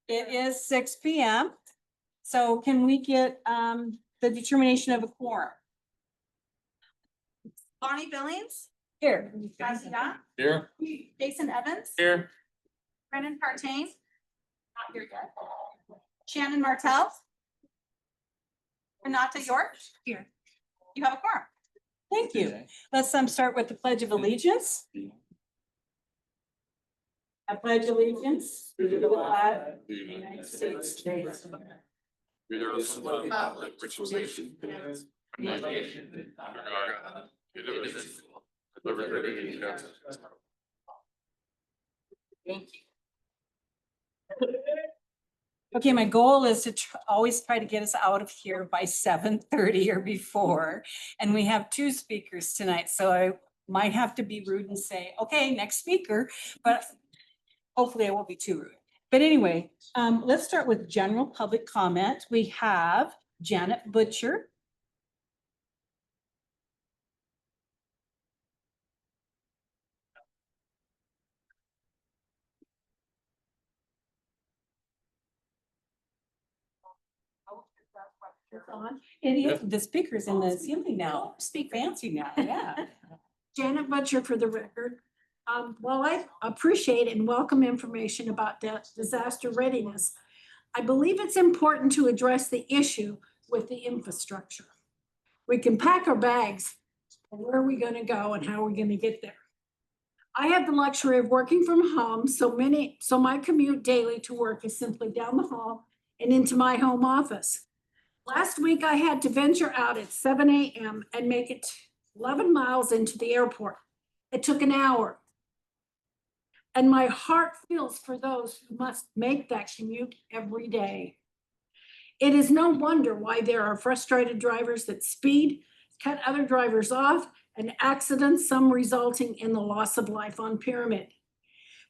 It is 6 p.m. So can we get the determination of a quorum? Bonnie Billings, Here. Ozzy Young, Here. Jason Evans, Here. Brennan Partain, not here yet. Shannon Martell. Renata York, here. You have a quorum. Thank you. Let's start with the Pledge of Allegiance. I pledge allegiance to the flag of the United States of America. Which was nation. Thank you. Okay, my goal is to always try to get us out of here by 7:30 or before. And we have two speakers tonight, so I might have to be rude and say, okay, next speaker, but hopefully I won't be too rude. But anyway, let's start with general public comment. We have Janet Butcher. It is, the speaker's in the ceiling now. Speak fancy now, yeah. Janet Butcher for the record. While I appreciate and welcome information about disaster readiness, I believe it's important to address the issue with the infrastructure. We can pack our bags, but where are we going to go and how are we going to get there? I have the luxury of working from home, so my commute daily to work is simply down the hall and into my home office. Last week, I had to venture out at 7 a.m. and make it 11 miles into the airport. It took an hour. And my heart feels for those who must make that commute every day. It is no wonder why there are frustrated drivers that speed, cut other drivers off, and accidents, some resulting in the loss of life on Pyramid.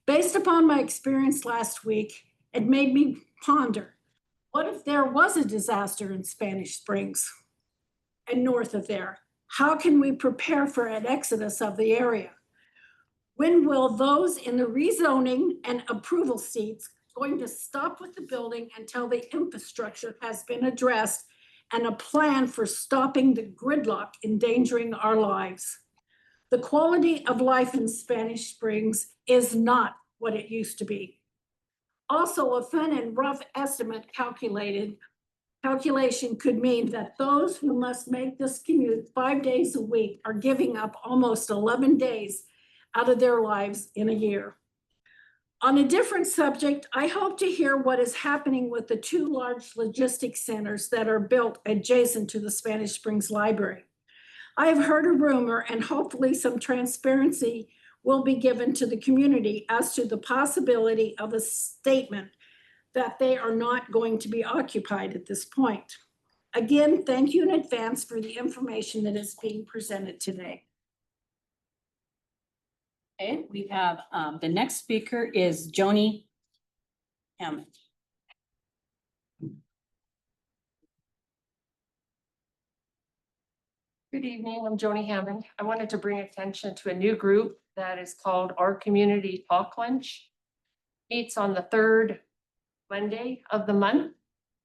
Based upon my experience last week, it made me ponder, what if there was a disaster in Spanish Springs and north of there? How can we prepare for an exodus of the area? When will those in the rezoning and approval seats going to stop with the building until the infrastructure has been addressed and a plan for stopping the gridlock endangering our lives? The quality of life in Spanish Springs is not what it used to be. Also, a fun and rough estimate calculation could mean that those who must make this commute 5 days a week are giving up almost 11 days out of their lives in a year. On a different subject, I hope to hear what is happening with the two large logistics centers that are built adjacent to the Spanish Springs Library. I have heard a rumor, and hopefully some transparency will be given to the community as to the possibility of a statement that they are not going to be occupied at this point. Again, thank you in advance for the information that is being presented today. Okay, we have, the next speaker is Joni Hammond. Good evening, I'm Joni Hammond. I wanted to bring attention to a new group that is called Our Community Talk Lunch. Meets on the third Monday of the month.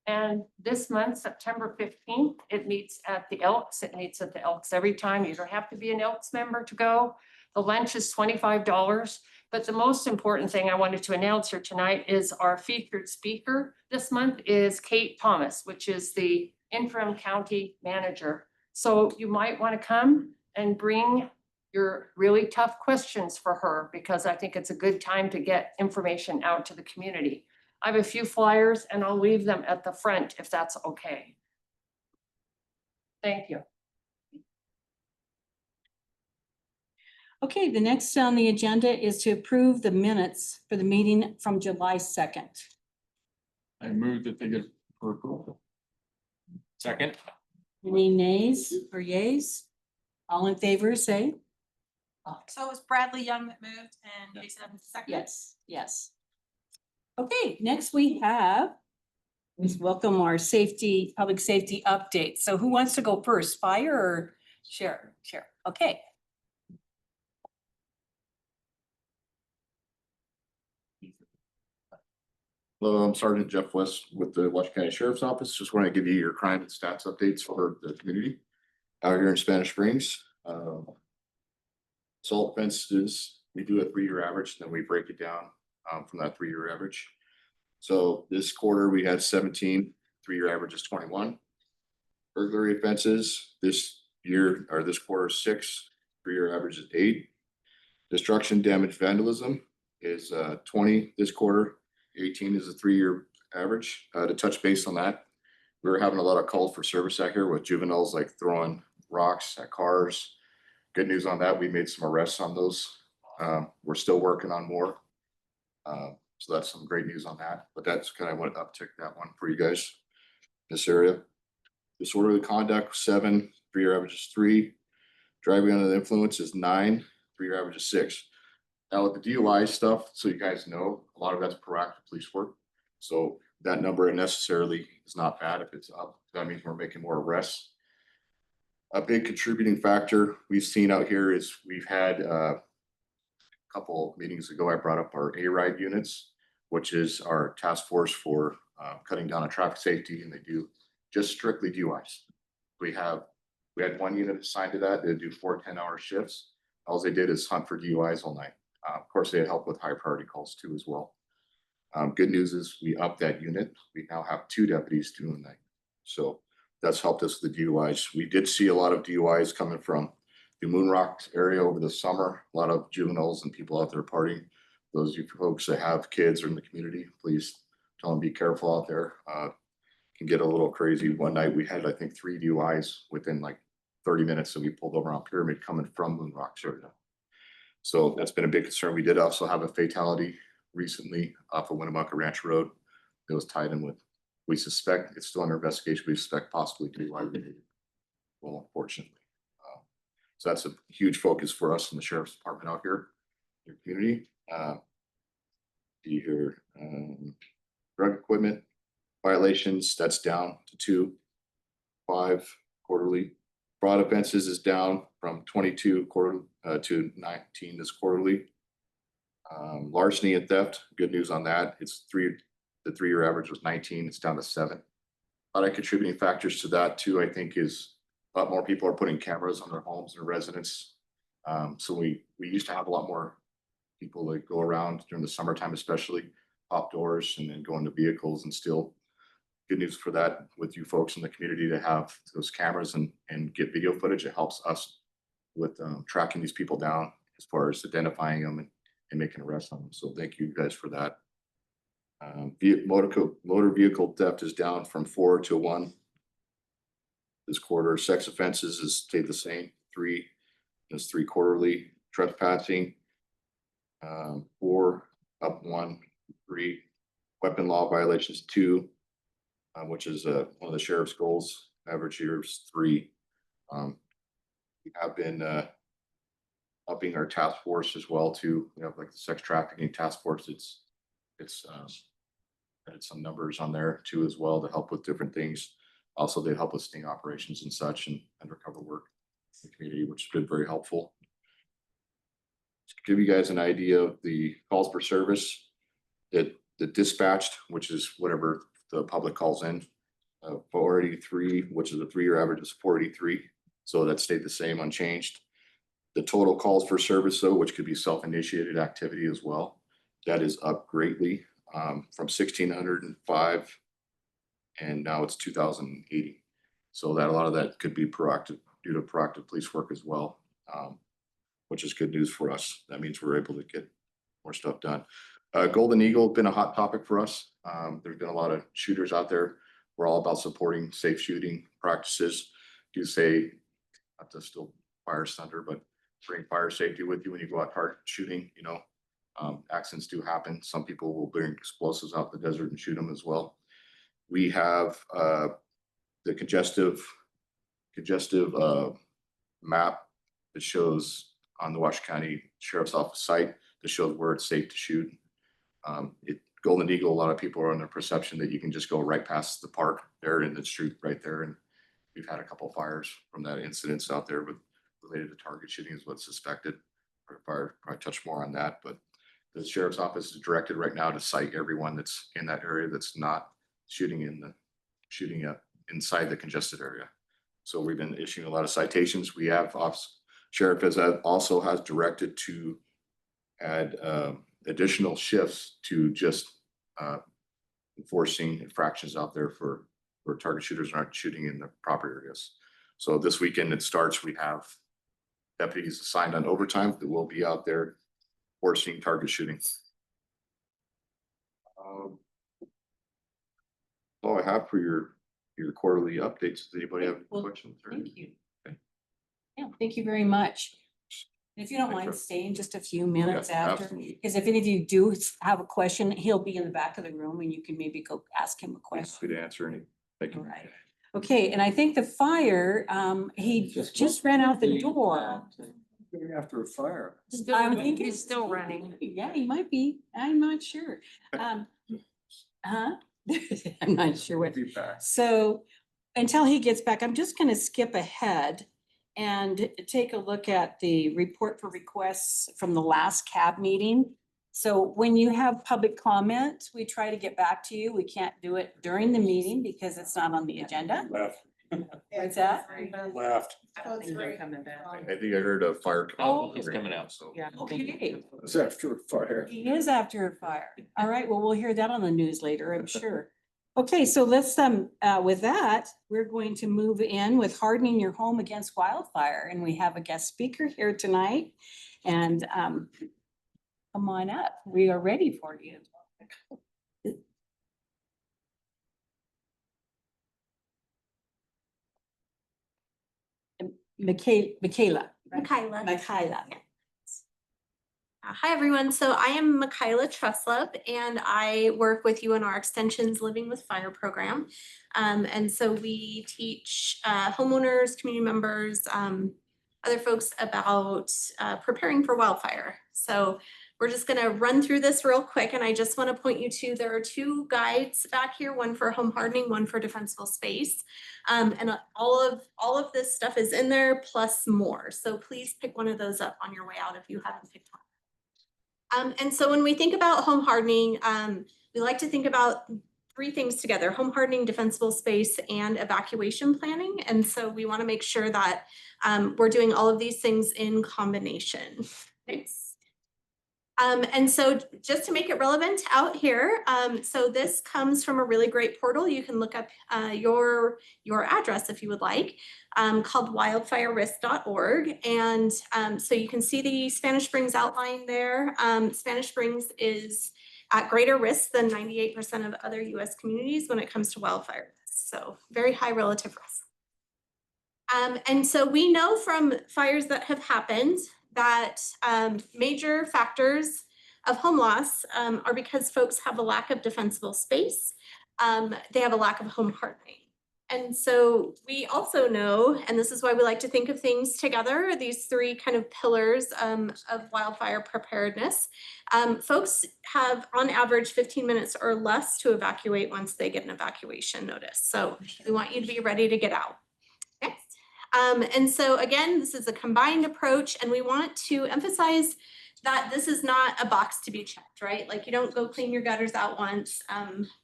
And this month, September 15th, it meets at the Elks. It meets at the Elks every time. You don't have to be an Elks member to go. The lunch is $25. But the most important thing I wanted to announce here tonight is our featured speaker this month is Kate Thomas, which is the interim county manager. So you might want to come and bring your really tough questions for her, because I think it's a good time to get information out to the community. I have a few flyers and I'll leave them at the front if that's okay. Thank you. Okay, the next on the agenda is to approve the minutes for the meeting from July 2nd. I moved that they get for approval. Second. Any nays or yays? All in favor, say. So it was Bradley Young that moved and Jason Evans second. Yes, yes. Okay, next we have, let's welcome our public safety update. So who wants to go first, Fire or Sheriff? Sheriff, okay. Hello, I'm Sergeant Jeff West with the Washoe County Sheriff's Office. Just want to give you your crime and stats updates for the community out here in Spanish Springs. Assault offenses, we do a 3-year average, then we break it down from that 3-year average. So this quarter we had 17, 3-year average is 21. Burglary offenses this year or this quarter 6, 3-year average is 8. Destruction, damage, vandalism is 20 this quarter. 18 is a 3-year average. To touch base on that, we were having a lot of calls for service out here with juveniles like throwing rocks at cars. Good news on that, we made some arrests on those. We're still working on more. So that's some great news on that, but that's kind of what uptick that one for you guys. This area. Disorderly conduct 7, 3-year average is 3. Driving under the influence is 9, 3-year average is 6. Now with the DUI stuff, so you guys know, a lot of that's proactive police work. So that number necessarily is not bad if it's up. That means we're making more arrests. A big contributing factor we've seen out here is we've had a couple of meetings ago, I brought up our A-Ride units, which is our task force for cutting down on traffic safety, and they do just strictly DUIs. We had one unit assigned to that. They do 4 10-hour shifts. All they did is hunt for DUIs all night. Of course, they help with high priority calls too as well. Good news is we upped that unit. We now have 2 deputies doing that. So that's helped us with the DUIs. We did see a lot of DUIs coming from the Moon Rocks area over the summer. A lot of juveniles and people out there partying. Those of you folks that have kids or in the community, please tell them be careful out there. Can get a little crazy. One night we had, I think, 3 DUIs within like 30 minutes that we pulled over on Pyramid coming from Moon Rocks area. So that's been a big concern. We did also have a fatality recently off of Winnemucca Ranch Road. It was tied in with, we suspect, it's still under investigation, we suspect possibly DUI related. Well, unfortunately. So that's a huge focus for us in the Sheriff's Department out here in the community. See here, drug equipment violations, that's down to 2, 5 quarterly. Fraud offenses is down from 22 quarter to 19 this quarterly. Larceny and theft, good news on that. It's 3, the 3-year average was 19, it's down to 7. A lot of contributing factors to that too, I think, is a lot more people are putting cameras on their homes and residents. So we used to have a lot more people that go around during the summertime, especially pop doors and then go into vehicles and steal. Good news for that with you folks in the community to have those cameras and get video footage. It helps us with tracking these people down as far as identifying them and making arrests on them. So thank you guys for that. Motor vehicle theft is down from 4 to 1 this quarter. Sex offenses has stayed the same, 3. There's 3 quarterly. Trespassing, 4 up 1, 3. Weapon law violations 2. Which is one of the sheriff's goals. Average here is 3. We have been upping our task force as well too. We have like the sex trafficking task force. It's added some numbers on there too as well to help with different things. Also, they help with sting operations and such and undercover work in the community, which has been very helpful. To give you guys an idea of the calls for service, the dispatched, which is whatever the public calls in, 483, which is a 3-year average is 483. So that stayed the same, unchanged. The total calls for service though, which could be self-initiated activity as well, that is up greatly from 1,605 and now it's 2,080. So that a lot of that could be proactive due to proactive police work as well, which is good news for us. That means we're able to get more stuff done. Golden Eagle has been a hot topic for us. There's been a lot of shooters out there. We're all about supporting safe shooting practices. Do say, not to still fire thunder, but bring fire safety with you when you go out target shooting. You know, accidents do happen. Some people will bring explosives out in the desert and shoot them as well. We have the congestive map that shows on the Washoe County Sheriff's Office site that shows where it's safe to shoot. Golden Eagle, a lot of people are under perception that you can just go right past the park there in the street right there. And we've had a couple of fires from that incidents out there with related to target shooting is what's suspected. Probably touch more on that, but the sheriff's office is directed right now to cite everyone that's in that area that's not shooting inside the congested area. So we've been issuing a lot of citations. We have sheriff also has directed to add additional shifts to just enforcing infractions out there for target shooters aren't shooting in the proper areas. So this weekend it starts. We have deputies assigned on overtime that will be out there enforcing target shooting. All I have for your quarterly updates. Does anybody have Well, questions? Thank you. Okay. Yeah, thank you very much. If you don't Thanks, mind Rob. staying just a few minutes Yeah, after, absolutely. because if any of you do have a question, he'll be in the back of the room and you can maybe go ask him a Happy question. to answer any. Thank All you. right. Okay, and I think the fire, he just ran out the door. After a fire. I'm thinking. He's still running. Yeah, he might be. I'm not sure. Huh? I'm not sure what. Be back. So until he gets back, I'm just gonna skip ahead and take a look at the report for requests from the last CAB meeting. So when you have public comment, we try to get back to you. We can't do it during the meeting because it's not on the agenda. Left. What's that? Left. I don't think they're coming back. I think I heard a fire. Oh, he's coming out. So Yeah. Okay, It's after a fire. he is after a fire. All right, well, we'll hear that on the news later, I'm sure. Okay, so let's, with that, we're going to move in with hardening your home against wildfire. And we have a guest speaker here tonight. And, come on up. We are ready for you. Michaela. Michaela. Michaela. Hi, everyone. So I am Michaela Truslove, and I work with UNR Extension's Living with Fire program. And so we teach homeowners, community members, other folks about preparing for wildfire. So we're just going to run through this real quick, and I just want to point you to, there are two guides back here, one for home hardening, one for defensible space. And all of this stuff is in there plus more. So please pick one of those up on your way out if you haven't picked one. And so when we think about home hardening, we like to think about three things together: home hardening, defensible space, and evacuation planning. And so we want to make sure that we're doing all of these things in combination. Thanks. And so just to make it relevant out here, so this comes from a really great portal. You can look up your address if you would like, called wildfirerisk.org. And so you can see the Spanish Springs outline there. Spanish Springs is at greater risk than 98% of other US communities when it comes to wildfire. So very high relative risk. And so we know from fires that have happened that major factors of home loss are because folks have a lack of defensible space. They have a lack of home hardening. And so we also know, and this is why we like to think of things together, these three kind of pillars of wildfire preparedness. Folks have on average 15 minutes or less to evacuate once they get an evacuation notice. So we want you to be ready to get out. Next. And so again, this is a combined approach, and we want to emphasize that this is not a box to be checked, right? Like, you don't go clean your gutters out once.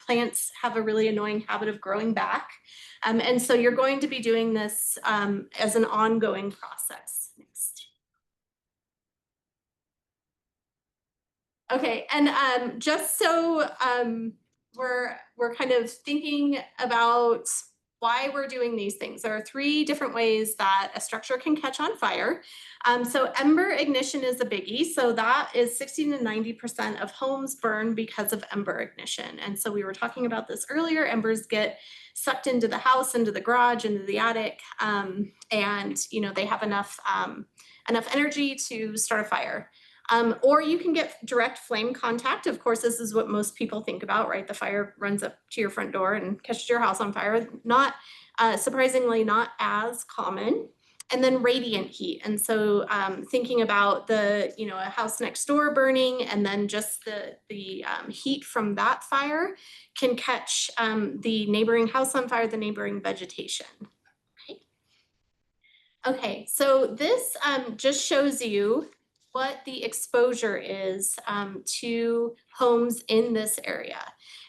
Plants have a really annoying habit of growing back. And so you're going to be doing this as an ongoing process. Next. Okay, and just so we're kind of thinking about why we're doing these things. There are three different ways that a structure can catch on fire. So ember ignition is a biggie. So that is 60 to 90% of homes burn because of ember ignition. And so we were talking about this earlier. Embers get sucked into the house, into the garage, into the attic, and they have enough energy to start a fire. Or you can get direct flame contact. Of course, this is what most people think about, right? The fire runs up to your front door and catches your house on fire. Not surprisingly, not as common. And then radiant heat. And so thinking about a house next door burning, and then just the heat from that fire can catch the neighboring house on fire, the neighboring vegetation. Okay, so this just shows you what the exposure is to homes in this area.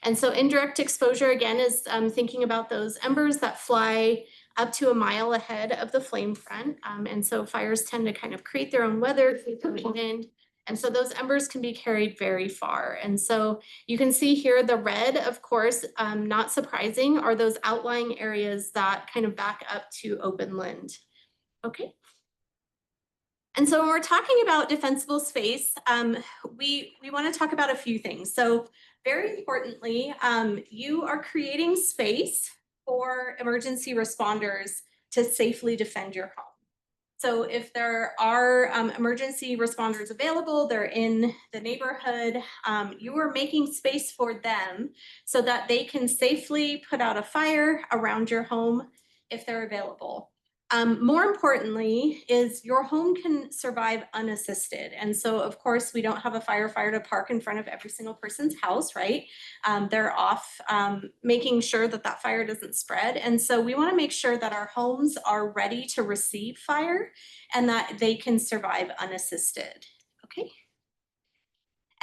And so indirect exposure, again, is thinking about those embers that fly up to a mile ahead of the flame front. And so fires tend to kind of create their own weather, create their own wind. And so those embers can be carried very far. And so you can see here the red, of course, not surprising, are those outlying areas that kind of back up to open land. Okay. And so when we're talking about defensible space, we want to talk about a few things. So very importantly, you are creating space for emergency responders to safely defend your home. So if there are emergency responders available, they're in the neighborhood, you are making space for them so that they can safely put out a fire around your home if they're available. More importantly is your home can survive unassisted. And so of course we don't have a firefighter to park in front of every single person's house, right? They're off making sure that that fire doesn't spread. And so we want to make sure that our homes are ready to receive fire and that they can survive unassisted, okay?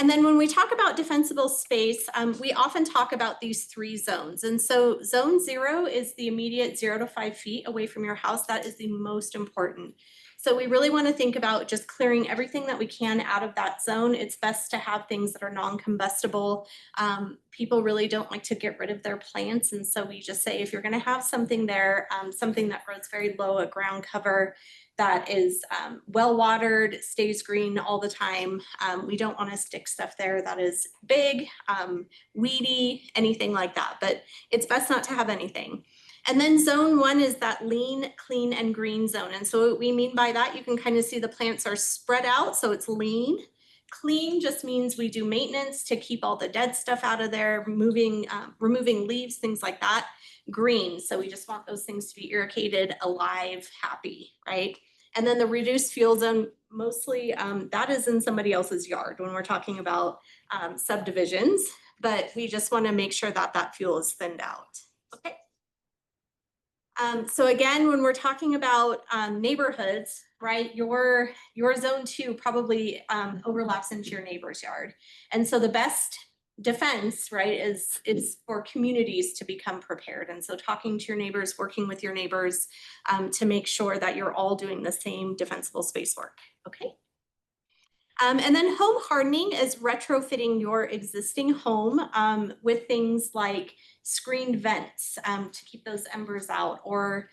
And then when we talk about defensible space, we often talk about these 3 zones. And so zone 0 is the immediate 0 to 5 feet away from your house. That is the most important. So we really want to think about just clearing everything that we can out of that zone. It's best to have things that are non-combustible. People really don't like to get rid of their plants. And so we just say, if you're going to have something there, something that grows very low at ground cover, that is well watered, stays green all the time. We don't want to stick stuff there that is big, weedy, anything like that, but it's best not to have anything. And then zone 1 is that lean, clean, and green zone. And so what we mean by that, you can kind of see the plants are spread out, so it's lean. Clean just means we do maintenance to keep all the dead stuff out of there, removing leaves, things like that. Green, so we just want those things to be irrigated, alive, happy, right? And then the reduced fuel zone, mostly that is in somebody else's yard when we're talking about subdivisions, but we just want to make sure that that fuel is thinned out, okay? So again, when we're talking about neighborhoods, right, your zone 2 probably overlaps into your neighbor's yard. And so the best defense, right, is for communities to become prepared. And so talking to your neighbors, working with your neighbors to make sure that you're all doing the same defensible space work, okay? And then home hardening is retrofitting your existing home with things like screened vents to keep those embers out, or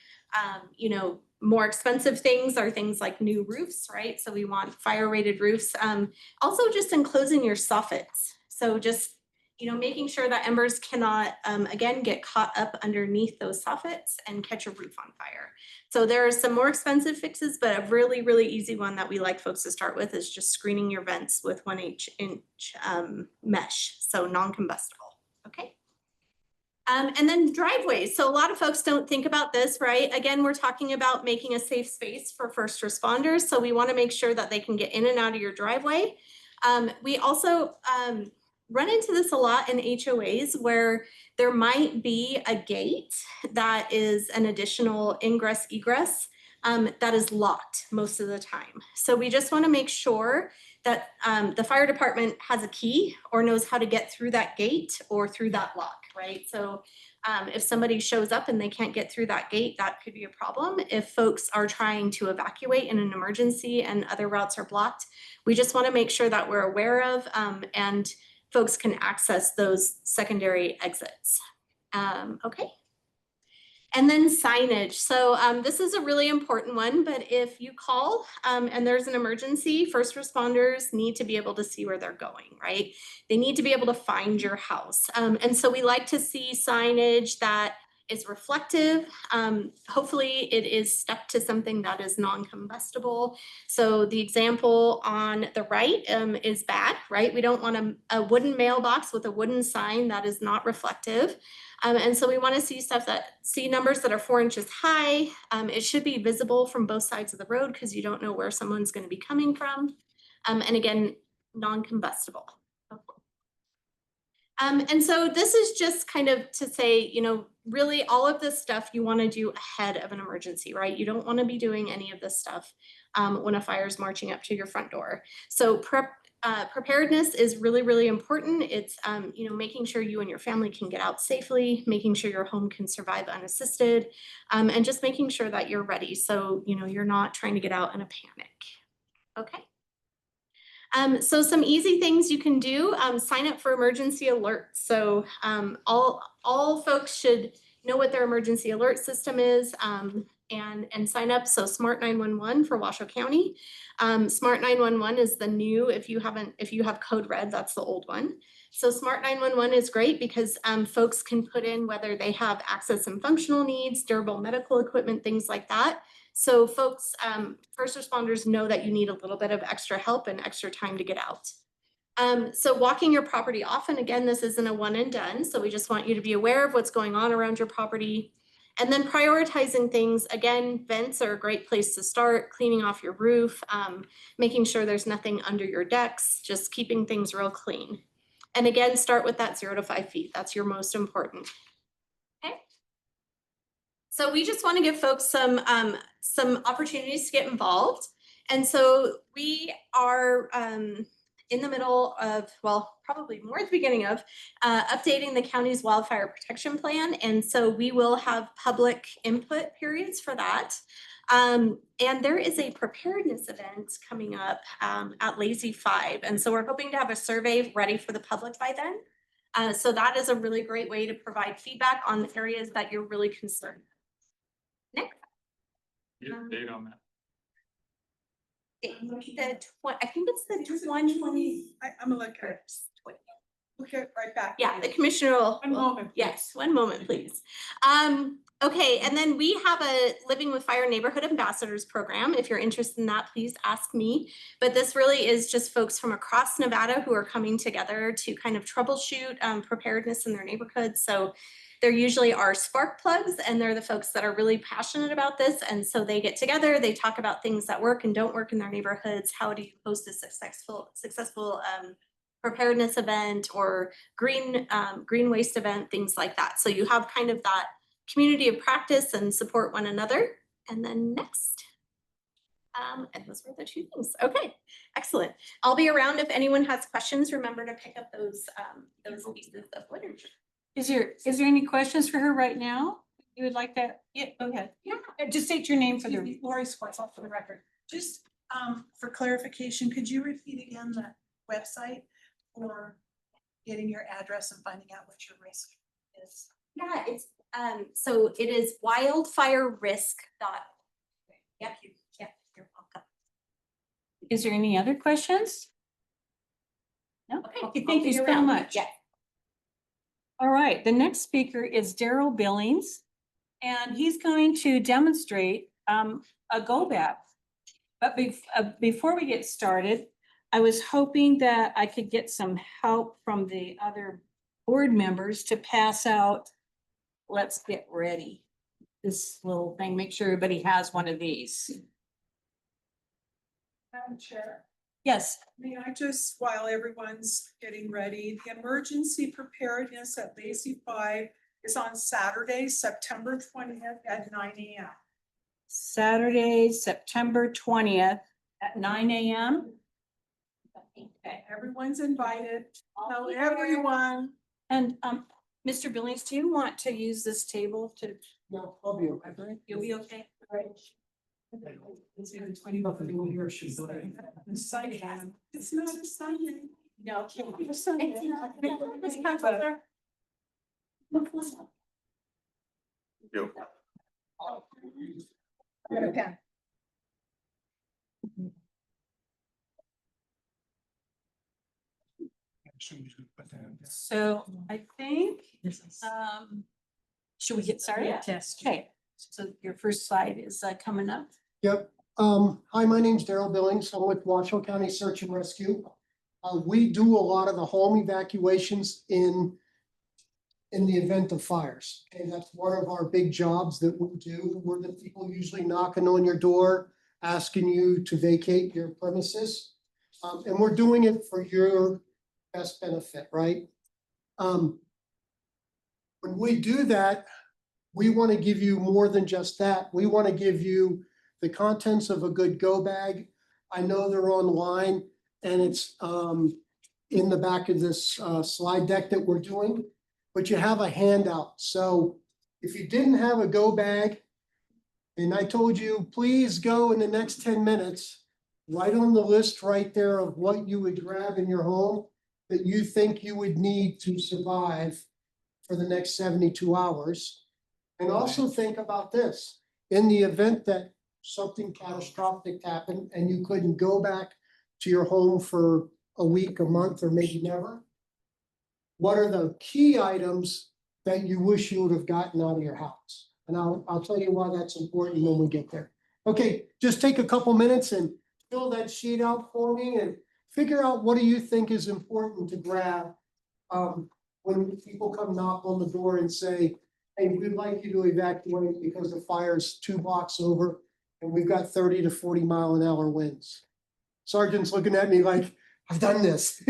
you know, more expensive things are things like new roofs, right? So we want fire rated roofs. Also just enclosing your soffits. So just, you know, making sure that embers cannot, again, get caught up underneath those soffits and catch a roof on fire. So there are some more expensive fixes, but a really, really easy one that we like folks to start with is just screening your vents with 1/8 inch mesh, so non-combustible, okay? And then driveways. So a lot of folks don't think about this, right? Again, we're talking about making a safe space for first responders. So we want to make sure that they can get in and out of your driveway. We also run into this a lot in HOAs where there might be a gate that is an additional ingress egress that is locked most of the time. So we just want to make sure that the fire department has a key or knows how to get through that gate or through that lock, right? So if somebody shows up and they can't get through that gate, that could be a problem. If folks are trying to evacuate in an emergency and other routes are blocked, we just want to make sure that we're aware of and folks can access those secondary exits. Okay. And then signage. So this is a really important one, but if you call and there's an emergency, first responders need to be able to see where they're going, right? They need to be able to find your house. And so we like to see signage that is reflective. Hopefully it is stuck to something that is non-combustible. So the example on the right is bad, right? We don't want a wooden mailbox with a wooden sign that is not reflective. And so we want to see numbers that are 4 inches high. It should be visible from both sides of the road because you don't know where someone's going to be coming from. And again, non-combustible. And so this is just kind of to say, you know, really all of this stuff you want to do ahead of an emergency, right? You don't want to be doing any of this stuff when a fire is marching up to your front door. So preparedness is really, really important. It's, making sure you and your family can get out safely, making sure your home can survive unassisted, and just making sure that you're ready. So, you're not trying to get out in a panic. Okay. So some easy things you can do, sign up for emergency alerts. So all folks should know what their emergency alert system is, and sign up. So Smart 911 for Washoe County. Smart 911 is the new, if you have code red, that's the old one. So Smart 911 is great because folks can put in whether they have access and functional needs, durable medical equipment, things like that. So folks, first responders know that you need a little bit of extra help and extra time to get out. So walking your property often, again, this isn't a one and done. So we just want you to be aware of what's going on around your property. And then prioritizing things, again, vents are a great place to start, cleaning off your roof, making sure there's nothing under your decks, just keeping things real clean. And again, start with that 0 to 5 feet. That's your most important. Okay. So we just want to give folks some opportunities to get involved. And so we are in the middle of, well, probably more at the beginning of updating the county's wildfire protection plan. And so we will have public input periods for that. And there is a preparedness event coming up at Lazy 5. And so we're hoping to have a survey ready for the public by then. So that is a really great way to provide feedback on the areas that you're really concerned. Next. Get a date on that. I think it's the 2020. I'm gonna look at it. Look at it right back. Yeah, the commissioner will. One moment, Yes, one moment, please. Okay, and then we have a Living with Fire Neighborhood Ambassadors program. If you're interested in that, please ask me. But this really is just folks from across Nevada who are coming together to kind of troubleshoot preparedness in their neighborhood. So they're usually our spark plugs, and they're the folks that are really passionate about this. And so they get together, they talk about things that work and don't work in their neighborhoods. How do you host a successful preparedness event or green waste event, things like that. So you have kind of that community of practice and support one another. And then next. And those were the two things. Okay, excellent. I'll be around if anyone has questions. Remember to pick up those pieces of literature. Is there any questions for her right now? You would like that? Yeah, go ahead. Yeah. Just state your name for the. Lori Swartz, off for the record. Just for clarification, could you repeat again the website for getting your address and finding out what your risk is? Yeah, it's so it is wildfirerisk. Yep, you're welcome. Is there any other questions? No? Okay, thank you so much. Yeah. All right, the next speaker is Daryl Billings, and he's going to demonstrate a go bag. But before we get started, I was hoping that I could get some help from the other board members to pass out. Let's get ready. This little thing, make sure everybody has one of these. Madam Chair, Yes, may I just, while everyone's getting ready, the emergency preparedness at Lazy 5 is on Saturday, September 20th at 9 a.m. Saturday, September 20th at 9 a.m. Okay, everyone's invited. Tell everyone. And Mr. Billings, do you want to use this table to? No, I'll be okay. You'll be okay? It's not a Sunday. No. It's not. Yo. Okay. So I think, should we get started? Yes. Okay, so your first slide is coming up. Yep. Hi, my name's Daryl Billings. I'm with Washoe County Search and Rescue. We do a lot of the home evacuations in the event of fires. And that's one of our big jobs that we do. We're the people usually knocking on your door, asking you to vacate your premises. And we're doing it for your best benefit, right? When we do that, we want to give you more than just that. We want to give you the contents of a good go bag. I know they're online and it's in the back of this slide deck that we're doing, but you have a handout. So if you didn't have a go bag, and I told you, please go in the next 10 minutes, write on the list right there of what you would grab in your home that you think you would need to survive for the next 72 hours. And also think about this, in the event that something catastrophic happened and you couldn't go back to your home for a week, a month, or maybe never, what are the key items that you wish you would have gotten out of your house? And I'll tell you why that's important when we get there. Okay, just take a couple minutes and fill that sheet out for me and figure out what do you think is important to grab when people come knock on the door and say, hey, we'd like you to evacuate because the fire's 2 blocks over and we've got 30 to 40-mile-an-hour winds. Sergeant's looking at me like, I've done this.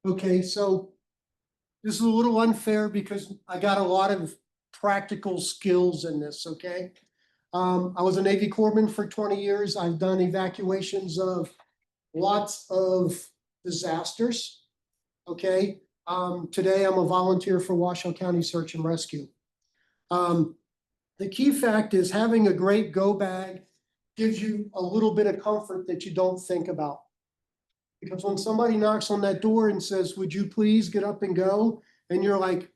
Okay, so this is a little unfair because I got a lot of practical skills in this, okay? I was a Navy corpsman for 20 years. I've done evacuations of lots of disasters, okay? Today I'm a volunteer for Washoe County Search and Rescue. The key fact is having a great go bag gives you a little bit of comfort that you don't think about. Because when somebody knocks on that door and says, would you please get up and go? And you're like,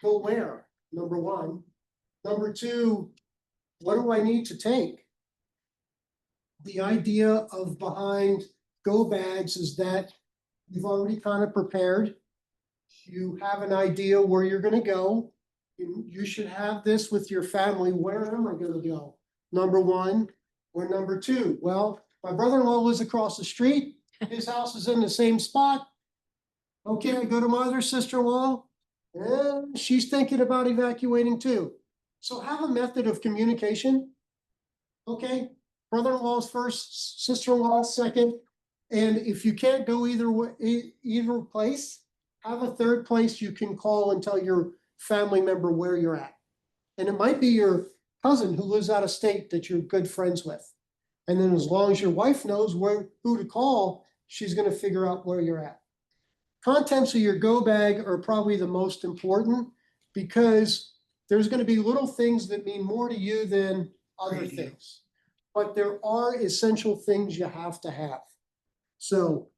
go where? Number one. Number two, what do I need to take? The idea of behind go bags is that you've already kind of prepared. You have an idea where you're gonna go. You should have this with your family. Where am I gonna go? Number one, or number two? Well, my brother-in-law lives across the street. His house is in the same spot. Okay, I go to my other sister-in-law. And she's thinking about evacuating too. So have a method of communication. Okay, brother-in-law's first, sister-in-law second. And if you can't go either way, either place, have a third place you can call and tell your family member where you're at. And it might be your cousin who lives out of state that you're good friends with. And then as long as your wife knows who to call, she's gonna figure out where you're at. Contents of your go bag are probably the most important because there's gonna be little things that mean more to you than other things. But there are essential things you have to have. So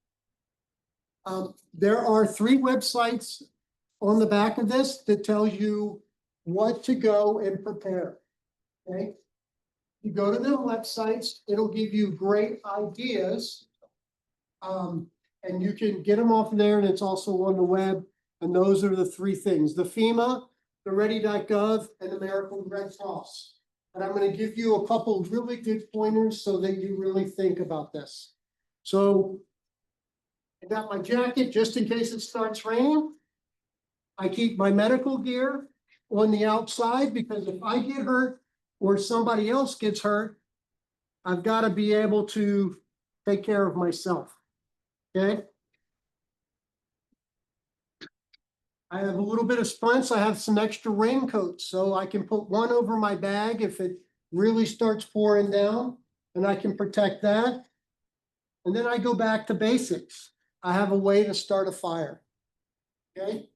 there are 3 websites on the back of this that tell you what to go and prepare, okay? You go to the websites, it'll give you great ideas. And you can get them off there and it's also on the web. And those are the 3 things, the FEMA, the ready.gov, and American Red Cross. And I'm gonna give you a couple really good pointers so that you really think about this. So I got my jacket just in case it starts raining. I keep my medical gear on the outside because if I get hurt or somebody else gets hurt, I've got to be able to take care of myself. Okay. I have a little bit of splints. I have some extra raincoats, so I can put one over my bag if it really starts pouring down, and I can protect that. And then I go back to basics. I have a way to start a fire. Okay.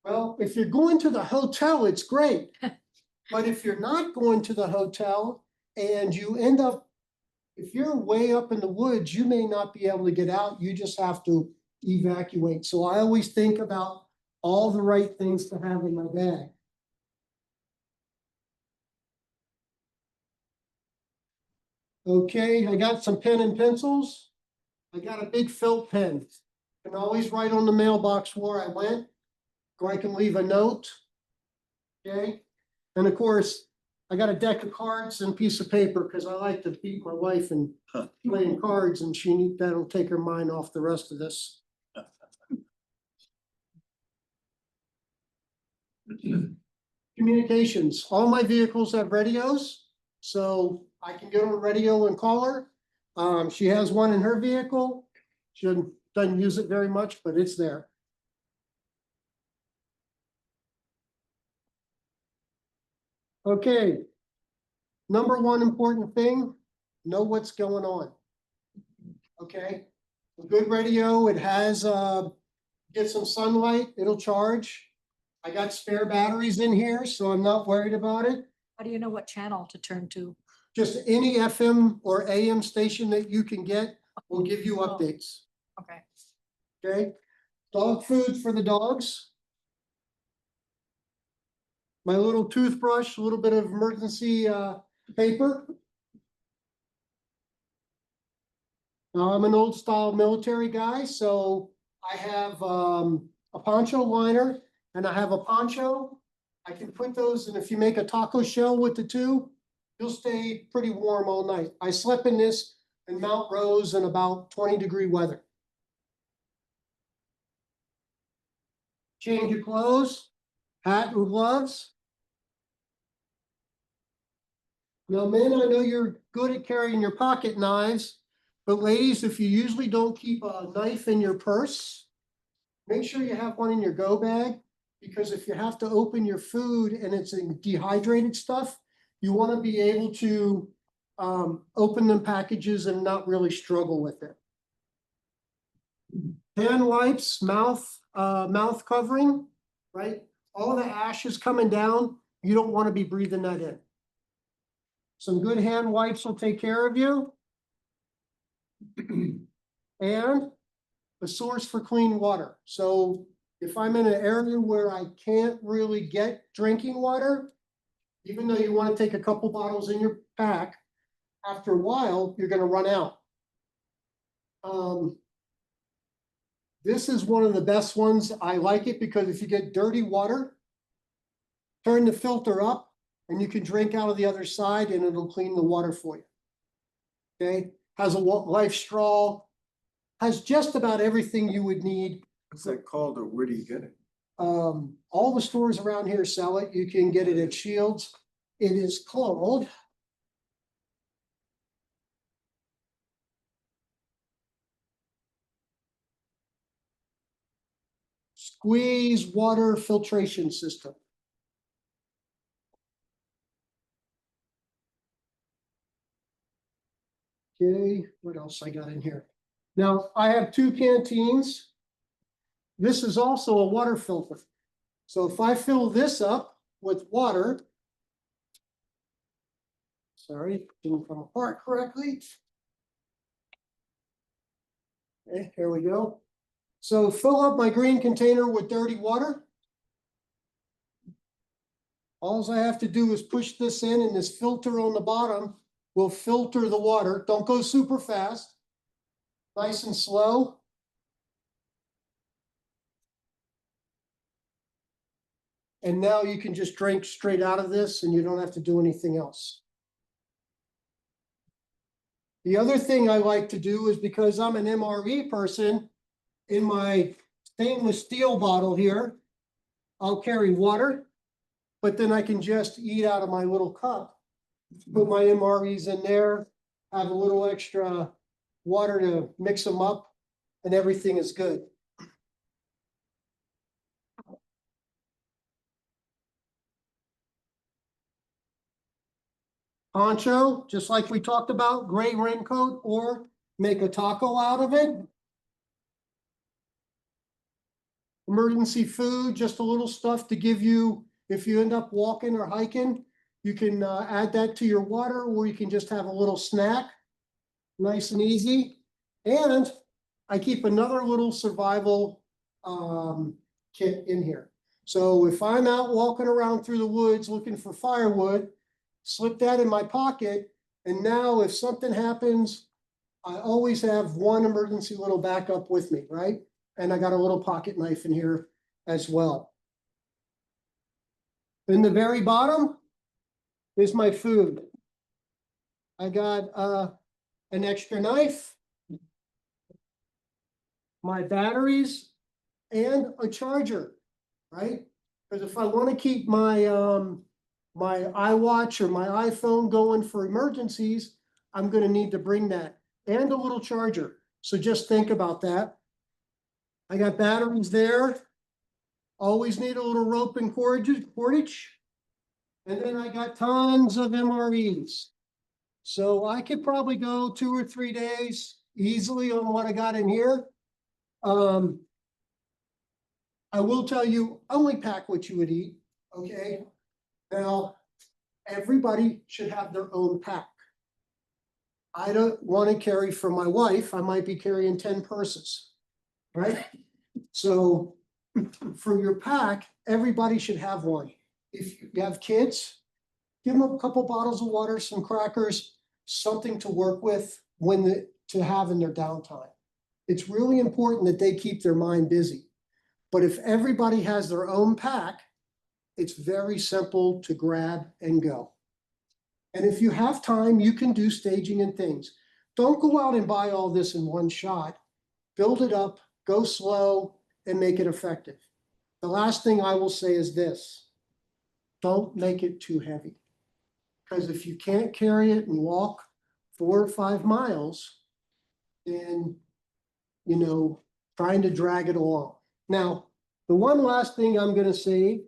Well, if you're going to the hotel, it's great. But if you're not going to the hotel and you end up, if you're way up in the woods, you may not be able to get out. You just have to evacuate. So I always think about all the right things to have in my bag. Okay, I got some pen and pencils. I got a big felt pen. I can always write on the mailbox where I went. or I can leave a note. Okay, and of course, I got a deck of cards and piece of paper because I like to beat my wife and playing cards, and that'll take her mind off the rest of this. Communications, all my vehicles have radios, so I can get on the radio and call her. She has one in her vehicle. She doesn't use it very much, but it's there. Okay. Number one important thing, know what's going on. Okay, a good radio, it has, get some sunlight, it'll charge. I got spare batteries in here, so I'm not worried about it. How do you know what channel to turn to? Just any FM or AM station that you can get will give you updates, Okay. okay? Dog food for the dogs. My little toothbrush, a little bit of emergency, paper. Now, I'm an old style military guy, so I have a poncho liner and I have a poncho. I can put those, and if you make a taco shell with the two, you'll stay pretty warm all night. I slept in this in Mount Rose in about 20-degree weather. Change your clothes, hat and gloves. Now, men, I know you're good at carrying your pocket knives, but ladies, if you usually don't keep a knife in your purse, make sure you have one in your go bag, because if you have to open your food and it's in dehydrated stuff, you want to be able to open them packages and not really struggle with it. Hand wipes, mouth covering, right? All the ash is coming down. You don't want to be breathing that in. Some good hand wipes will take care of you. And a source for clean water. So if I'm in an area where I can't really get drinking water, even though you want to take a couple bottles in your pack, after a while, you're going to run out. This is one of the best ones. I like it because if you get dirty water, turn the filter up and you can drink out of the other side and it'll clean the water for you. Okay, has a life straw, has just about everything you would need. What's that called, or where do you get it? All the stores around here sell it. You can get it at Shields. It is called Squeeze Water Filtration System. Okay, what else I got in here? Now, I have two canteens. This is also a water filter. So if I fill this up with water, sorry, didn't come apart correctly. Okay, here we go. So fill up my green container with dirty water. All I have to do is push this in, and this filter on the bottom will filter the water. Don't go super fast. Nice and slow. And now you can just drink straight out of this and you don't have to do anything else. The other thing I like to do is, because I'm an MRE person, in my stainless steel bottle here, I'll carry water, but then I can just eat out of my little cup. Put my MREs in there, have a little extra water to mix them up, and everything is good. Poncho, just like we talked about, gray raincoat, or make a taco out of it. Emergency food, just a little stuff to give you, if you end up walking or hiking, you can add that to your water, or you can just have a little snack. Nice and easy. And I keep another little survival kit in here. So if I'm out walking around through the woods looking for firewood, slip that in my pocket, and now if something happens, I always have one emergency little backup with me, right? And I got a little pocket knife in here as well. In the very bottom is my food. I got an extra knife, my batteries, and a charger, right? Because if I want to keep my my iWatch or my iPhone going for emergencies, I'm gonna need to bring that and a little charger. So just think about that. I got batteries there. Always need a little rope and cordage. And then I got tons of MREs. So I could probably go 2 or 3 days easily on what I got in here. I will tell you, only pack what you would eat, okay? Now, everybody should have their own pack. I don't want to carry for my wife, I might be carrying 10 purses, right? So for your pack, everybody should have one. If you have kids, give them a couple bottles of water, some crackers, something to work with to have in their downtime. It's really important that they keep their mind busy. But if everybody has their own pack, it's very simple to grab and go. And if you have time, you can do staging and things. Don't go out and buy all this in one shot. Build it up, go slow, and make it effective. The last thing I will say is this: don't make it too heavy. Because if you can't carry it and walk 4 or 5 miles, then, trying to drag it along. Now, the one last thing I'm gonna say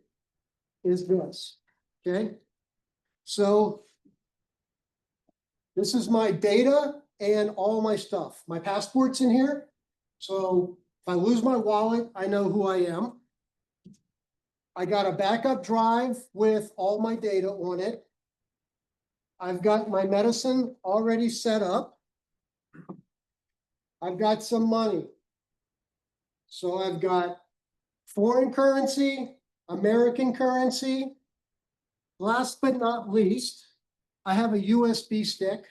is this, okay? So this is my data and all my stuff. My passport's in here. So if I lose my wallet, I know who I am. I got a backup drive with all my data on it. I've got my medicine already set up. I've got some money. So I've got foreign currency, American currency. Last but not least, I have a USB stick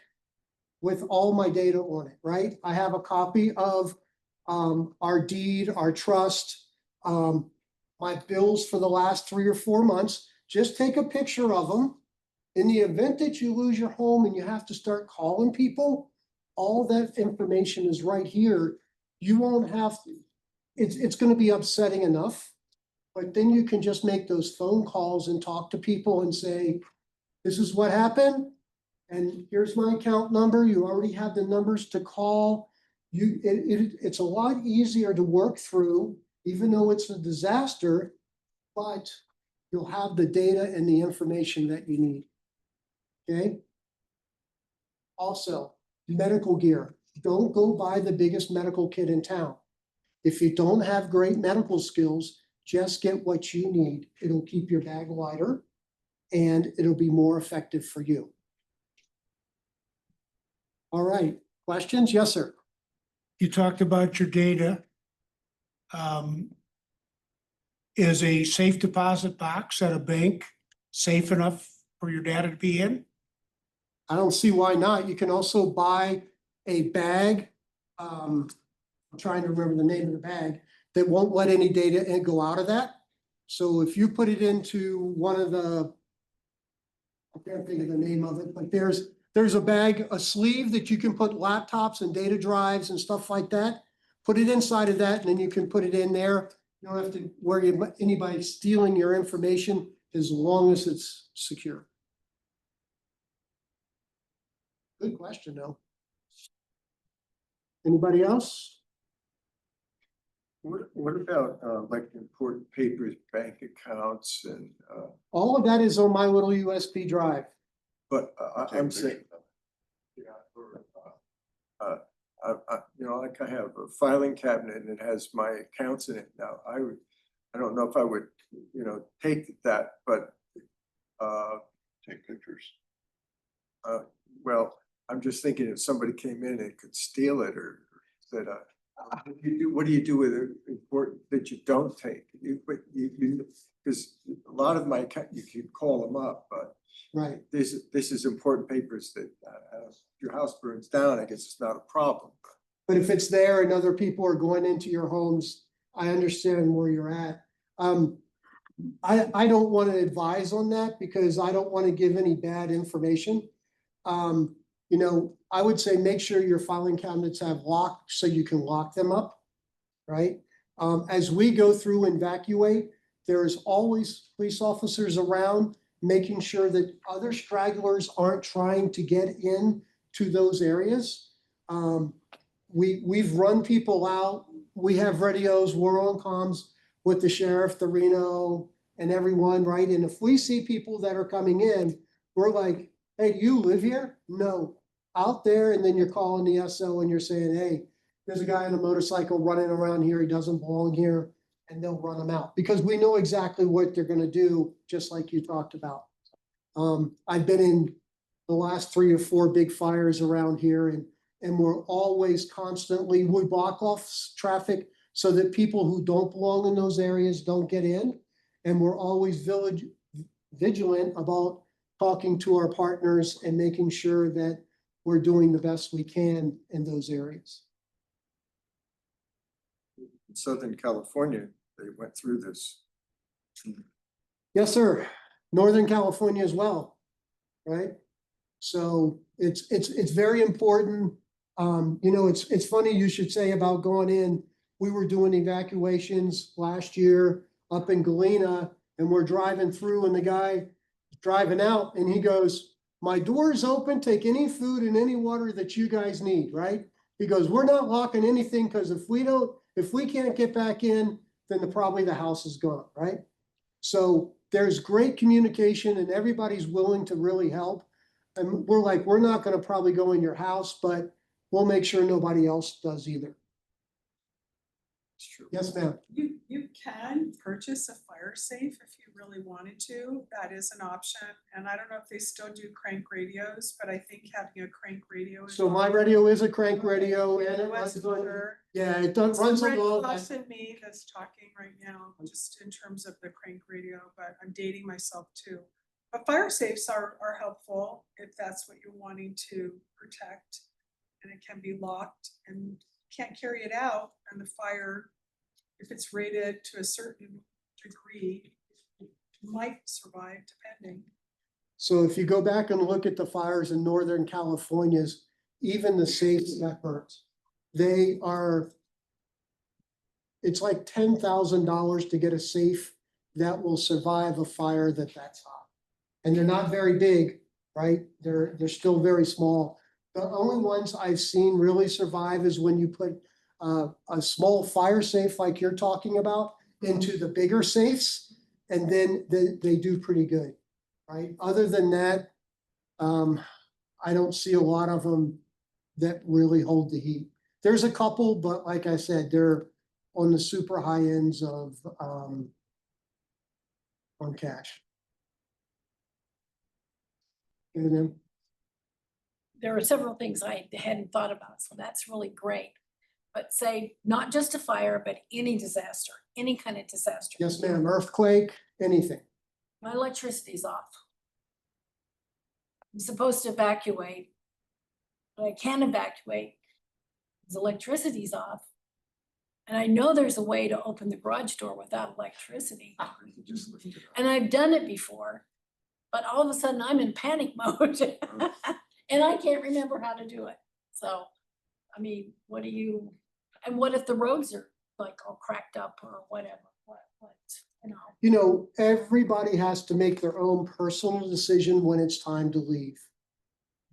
with all my data on it, right? I have a copy of our deed, our trust, my bills for the last 3 or 4 months. Just take a picture of them. In the event that you lose your home and you have to start calling people, all that information is right here. You won't have to. It's going to be upsetting enough, but then you can just make those phone calls and talk to people and say, this is what happened, and here's my account number. You already have the numbers to call. It's a lot easier to work through, even though it's a disaster, but you'll have the data and the information that you need. Okay? Also, medical gear. Don't go buy the biggest medical kit in town. If you don't have great medical skills, just get what you need. It'll keep your bag lighter and it'll be more effective for you. All right, questions? Yes, sir. You talked about your data. Is a safe deposit box at a bank safe enough for your data to be in? I don't see why not. You can also buy a bag. I'm trying to remember the name of the bag that won't let any data go out of that. So if you put it into one of the, I can't think of the name of it, but there's a bag, a sleeve that you can put laptops and data drives and stuff like that. Put it inside of that and then you can put it in there. You don't have to worry about anybody stealing your information as long as it's secure. Good question, though. Anybody else? What about like important papers, bank accounts and All of that is on my little USB drive. but I'm saying. Yeah, like I have a filing cabinet and it has my accounts in it now. I don't know if I would, take that, but Take pictures. well, I'm just thinking if somebody came in and could steal it or said, what do you do with it important that you don't take? Because a lot of my, you can call them up, but Right. this is important papers that if your house burns down, I guess it's not a problem. But if it's there and other people are going into your homes, I understand where you're at. I don't want to advise on that because I don't want to give any bad information. You know, I would say make sure your filing cabinets have lock so you can lock them up, right? As we go through and evacuate, there is always police officers around making sure that other stragglers aren't trying to get in to those areas. We've run people out. We have radios, we're on comms with the sheriff, the Reno, and everyone, right? And if we see people that are coming in, we're like, hey, do you live here? No, out there. And then you're calling the SO and you're saying, hey, there's a guy on a motorcycle running around here. He doesn't belong here. And they'll run them out because we know exactly what they're gonna do, just like you talked about. I've been in the last 3 or 4 big fires around here and we're always constantly, we block off traffic so that people who don't belong in those areas don't get in. And we're always vigilant about talking to our partners and making sure that we're doing the best we can in those areas. In Southern California, they went through this. Yes, sir. Northern California as well, right? So it's very important. You know, it's funny you should say about going in. We were doing evacuations last year up in Galena and we're driving through and the guy driving out and he goes, my door is open, take any food and any water that you guys need, right? He goes, we're not locking anything because if we can't get back in, then probably the house is gone, right? So there's great communication and everybody's willing to really help. And we're like, we're not gonna probably go in your house, but we'll make sure nobody else does either. It's true. Yes, ma'am. You can purchase a fire safe if you really wanted to. That is an option. And I don't know if they still do crank radios, but I think having a crank radio. is So my radio is a crank radio and it was runs on, for yeah, it does runs on Red low. Cross and me that's talking right now, just in terms of the crank radio, but I'm dating myself too. But fire safes are helpful if that's what you're wanting to protect. And it can be locked and can't carry it out and the fire, if it's rated to a certain degree, might survive depending. So if you go back and look at the fires in Northern California's, even the safes that burnt, they are, it's like $10,000 to get a safe that will survive a fire that's hot. And they're not very big, right? They're still very small. The only ones I've seen really survive is when you put a small fire safe like you're talking about into the bigger safes, and then they do pretty good, right? Other than that, I don't see a lot of them that really hold the heat. There's a couple, but like I said, they're on the super high ends of on cash. And then There are several things I hadn't thought about, so that's really great. But say, not just a fire, but any disaster, any kind of disaster. yes, ma'am, earthquake, anything. My electricity's off. I'm supposed to evacuate, but I can't evacuate because electricity's off. And I know there's a way to open the garage door without electricity. And I've done it before, but all of a sudden I'm in panic mode. And I can't remember how to do it. So, I mean, what do you, and what if the roads are like all cracked up or whatever, what, you know? You know, everybody has to make their own personal decision when it's time to leave.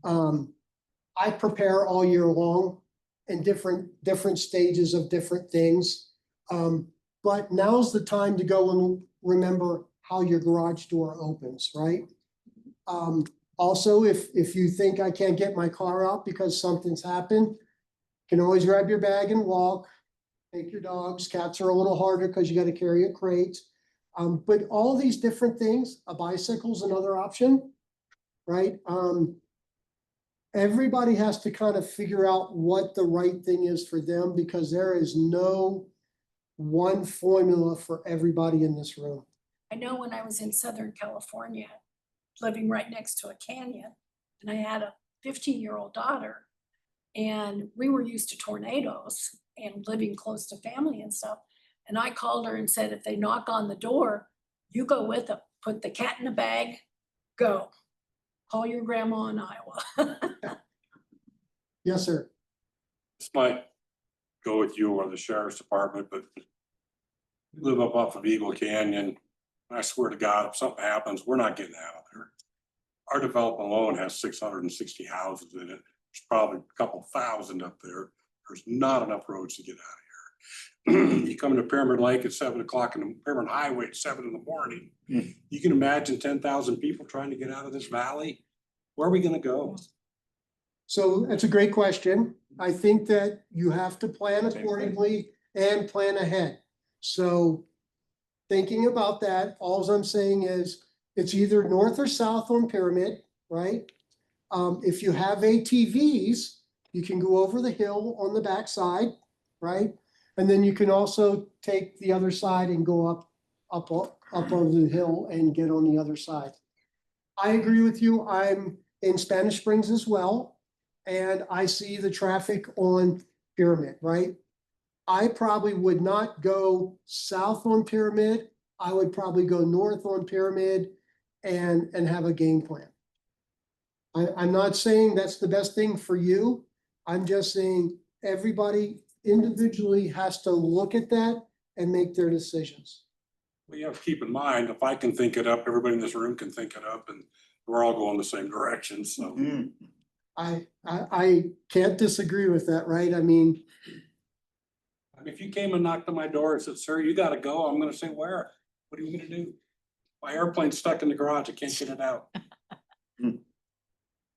I prepare all year long in different stages of different things. But now's the time to go and remember how your garage door opens, right? Also, if you think I can't get my car out because something's happened, you can always grab your bag and walk. Take your dogs. Cats are a little harder because you got to carry a crate. But all these different things, a bicycle's another option, right? Everybody has to kind of figure out what the right thing is for them because there is no one formula for everybody in this room. I know when I was in Southern California, living right next to a canyon, and I had a 15-year-old daughter, and we were used to tornadoes and living close to family and stuff. And I called her and said, if they knock on the door, You go with them, put the cat in the bag, go. Call your grandma in Iowa. Yes, sir. This might go with you or the sheriff's department, but we live up off of Eagle Canyon. And I swear to God, if something happens, we're not getting out of there. Our development alone has 660 houses in it. There's probably a couple thousand up there. There's not enough roads to get out of here. You come to Pyramid Lake at 7 o'clock and Pyramid Highway at 7 in the morning. You can imagine 10,000 people trying to get out of this valley. Where are we gonna go? So that's a great question. I think that you have to plan accordingly and plan ahead. So thinking about that, alls I'm saying is it's either north or south on Pyramid, right? If you have ATVs, you can go over the hill on the backside, right? And then you can also take the other side and go up over the hill and get on the other side. I agree with you. I'm in Spanish Springs as well, and I see the traffic on Pyramid, right? I probably would not go south on Pyramid. I would probably go north on Pyramid and have a game plan. I'm not saying that's the best thing for you. I'm just saying everybody individually has to look at that and make their decisions. Well, you have to keep in mind, if I can think it up, everybody in this room can think it up, and we're all going the same direction, so. I can't disagree with that, right? I mean, If you came and knocked on my door and said, sir, you gotta go, I'm gonna say, where? What are you gonna do? My airplane's stuck in the garage, I can't get it out.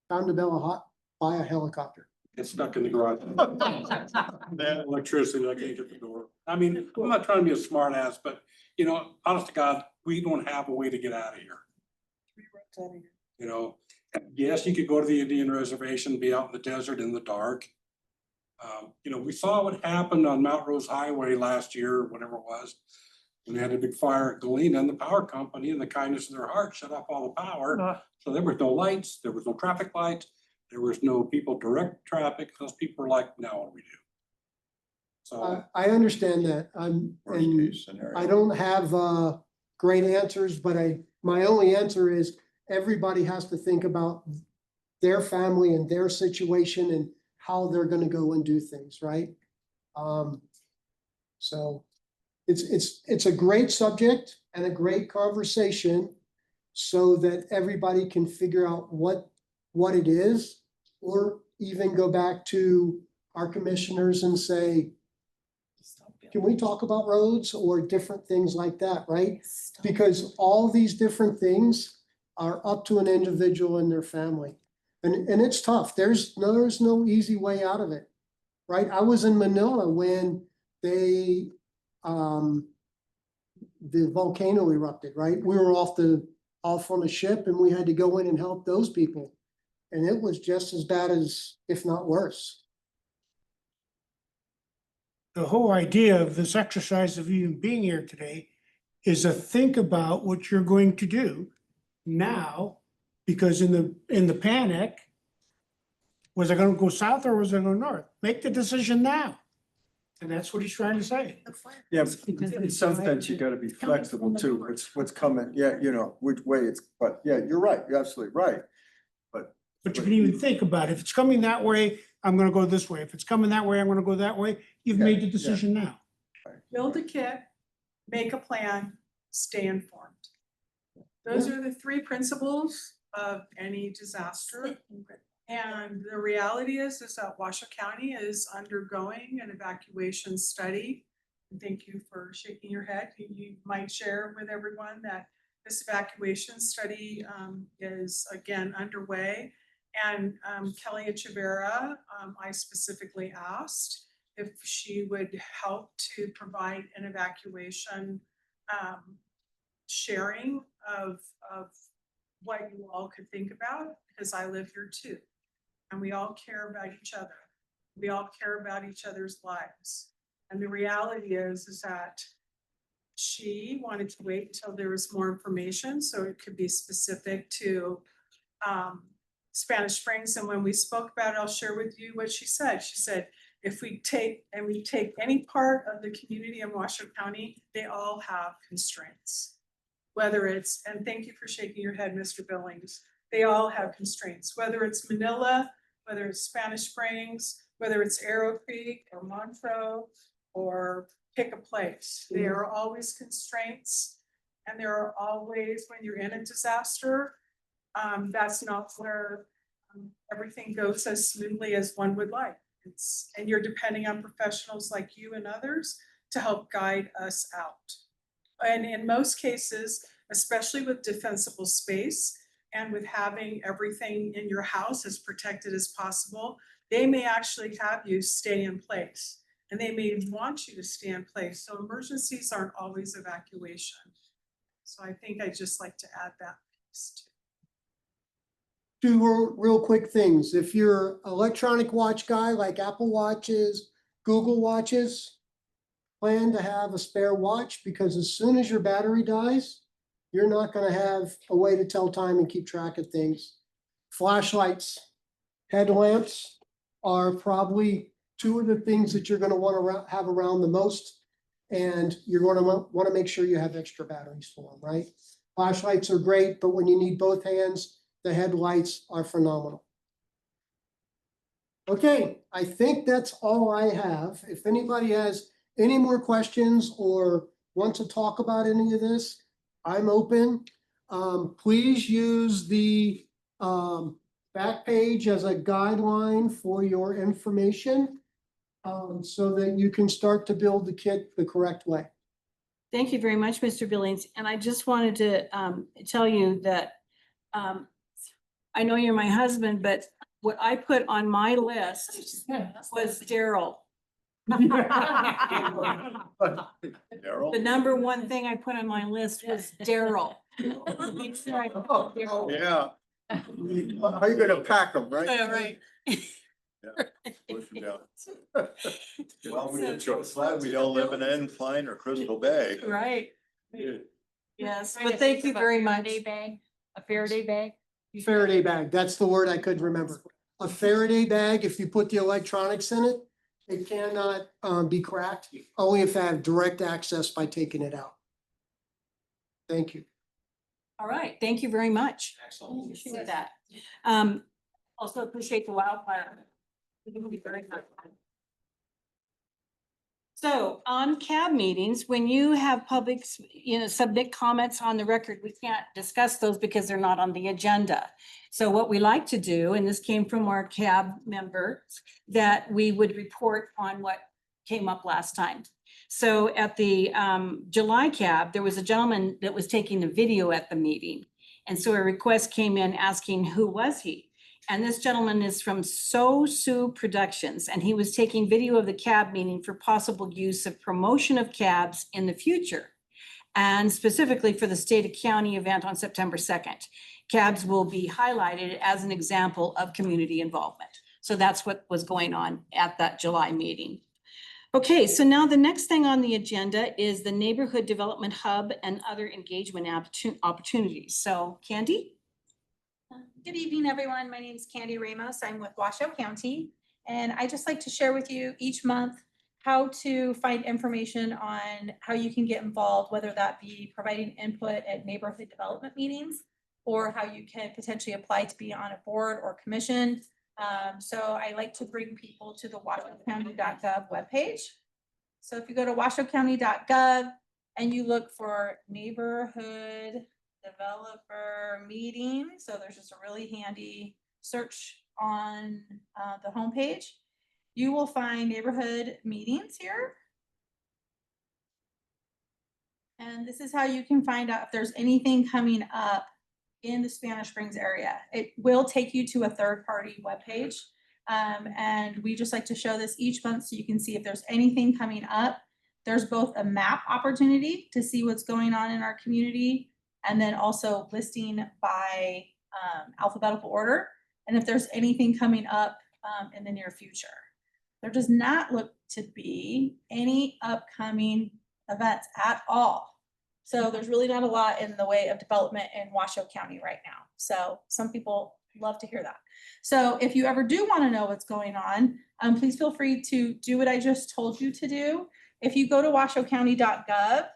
time to buy a helicopter. It's stuck in the garage. Electricity, I can't get the door. I mean, I'm not trying to be a smart ass, but you know, honest to God, we don't have a way to get out of here. You know, yes, you could go to the Indian reservation, be out in the desert in the dark. You know, we saw what happened on Mount Rose Highway last year, whatever it was. When they had a big fire at Galena, and the power company, in the kindness of their heart, shut off all the power. So there was no lights, there was no traffic lights, there was no people direct traffic. Those people were like, now what do we do? So I understand that. And I don't have great answers, but my only answer is everybody has to think about their family and their situation and how they're gonna go and do things, right? So it's a great subject and a great conversation so that everybody can figure out what it is, or even go back to our commissioners and say, can we talk about roads or different things like that, right? Because all these different things are up to an individual and their family. And it's tough. There's no easy way out of it, right? I was in Manila when the volcano erupted, right? We were off on a ship and we had to go in and help those people. And it was just as bad as, if not worse. The whole idea of this exercise of even being here today is to think about what you're going to do now, because in the panic, was I gonna go south or was I going north? Make the decision now. And that's what he's trying to say. Yeah, sometimes you gotta be flexible too. It's what's coming, yeah, you know, which way it's, but yeah, you're right, you're absolutely right. But you can even think about it. If it's coming that way, I'm gonna go this way. If it's coming that way, I'm gonna go that way. You've made the decision now. Build a kit, make a plan, stay informed. Those are the three principles of any disaster. And the reality is that Washoe County is undergoing an evacuation study. And thank you for shaking your head. You might share with everyone that this evacuation study is again underway. And Kelly Echeverria, I specifically asked if she would help to provide an evacuation sharing of what you all could think about, because I live here too. And we all care about each other. We all care about each other's lives. And the reality is that she wanted to wait until there was more information, so it could be specific to Spanish Springs. And when we spoke about it, I'll share with you what she said. She said, if we take any part of the community in Washoe County, they all have constraints. whether it's, and thank you for shaking your head, Mr. Billings, they all have constraints, whether it's Manila, whether it's Spanish Springs, whether it's Arrow Creek or Montrose, or pick a place. There are always constraints. And there are always, when you're in a disaster, that's not where everything goes as smoothly as one would like. And you're depending on professionals like you and others to help guide us out. And in most cases, especially with defensible space and with having everything in your house as protected as possible, they may actually have you stay in place and they may want you to stay in place. So emergencies aren't always evacuation. So I think I'd just like to add that piece too. Two real quick things. If you're electronic watch guy like Apple Watches, Google Watches, plan to have a spare watch because as soon as your battery dies, you're not gonna have a way to tell time and keep track of things. Flashlights, headlamps are probably two of the things that you're gonna wanna have around the most. And you're gonna wanna make sure you have extra batteries for them, right? Flashlights are great, but when you need both hands, the headlights are phenomenal. Okay, I think that's all I have. If anybody has any more questions or wants to talk about any of this, I'm open. Please use the back page as a guideline for your information so that you can start to build the kit the correct way. Thank you very much, Mr. Billings. And I just wanted to tell you that I know you're my husband, but what I put on my list was Daryl. Daryl? The number one thing I put on my list was Daryl. Yeah. How you gonna pack them, right? Yeah, right. Push 'em down. Well, glad we don't live in Incline or Crystal Bay. Right, Yeah. yes, Trying to but thank think you of a very much. Faraday bag, a Faraday bag. Faraday bag, that's the word I couldn't remember. A Faraday bag, if you put the electronics in it, it cannot be cracked, only if I have direct access by taking it out. Thank you. All right, thank you very much. Excellent. Appreciate that. Also appreciate the wildfire. So on CAB meetings, when you have public, submit comments on the record, we can't discuss those because they're not on the agenda. So what we like to do, and this came from our CAB members, that we would report on what came up last time. So at the July CAB, there was a gentleman that was taking a video at the meeting. And so a request came in asking who was he? And this gentleman is from So Productions, and he was taking video of the CAB meeting for possible use of promotion of CABs in the future. And specifically for the state of county event on September 2nd. CABs will be highlighted as an example of community involvement. So that's what was going on at that July meeting. Okay, so now the next thing on the agenda is the Neighborhood Development Hub and other engagement opportunities. So Candy? Good evening, everyone. My name is Candy Ramos. I'm with Washoe County. And I just like to share with you each month how to find information on how you can get involved, whether that be providing input at neighborhood development meetings or how you can potentially apply to be on a board or commission. So I like to bring people to the washoecounty.gov webpage. So if you go to washoecounty.gov and you look for neighborhood developer meeting, so there's just a really handy search on the homepage. You will find neighborhood meetings here. And this is how you can find out if there's anything coming up in the Spanish Springs area. It will take you to a third-party webpage. And we just like to show this each month so you can see if there's anything coming up. There's both a map opportunity to see what's going on in our community, and then also listing by alphabetical order. And if there's anything coming up in the near future. There does not look to be any upcoming events at all. So there's really not a lot in the way of development in Washoe County right now. So some people love to hear that. So if you ever do want to know what's going on, please feel free to do what I just told you to do. If you go to washoecounty.gov,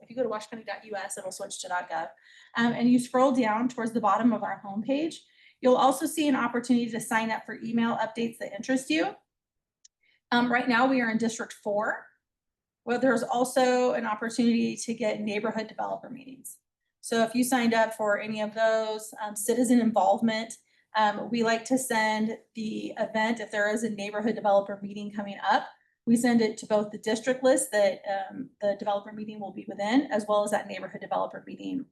if you go to washcounty.us, it'll switch to .gov. And you scroll down towards the bottom of our homepage, you'll also see an opportunity to sign up for email updates that interest you. Right now we are in District 4. Well, there's also an opportunity to get neighborhood developer meetings. So if you signed up for any of those, citizen involvement, we like to send the event, if there is a neighborhood developer meeting coming up, we send it to both the district list that the developer meeting will be within, as well as that neighborhood developer meeting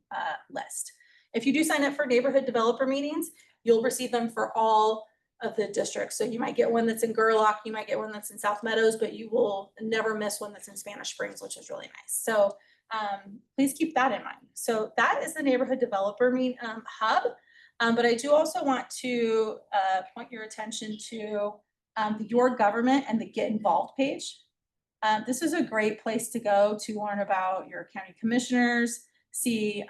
list. If you do sign up for neighborhood developer meetings, you'll receive them for all of the districts. So you might get one that's in Gerlach, you might get one that's in South Meadows, but you will never miss one that's in Spanish Springs, which is really nice. So please keep that in mind. So that is the neighborhood developer hub. But I do also want to point your attention to your government and the Get Involved page. This is a great place to go to learn about your county commissioners, see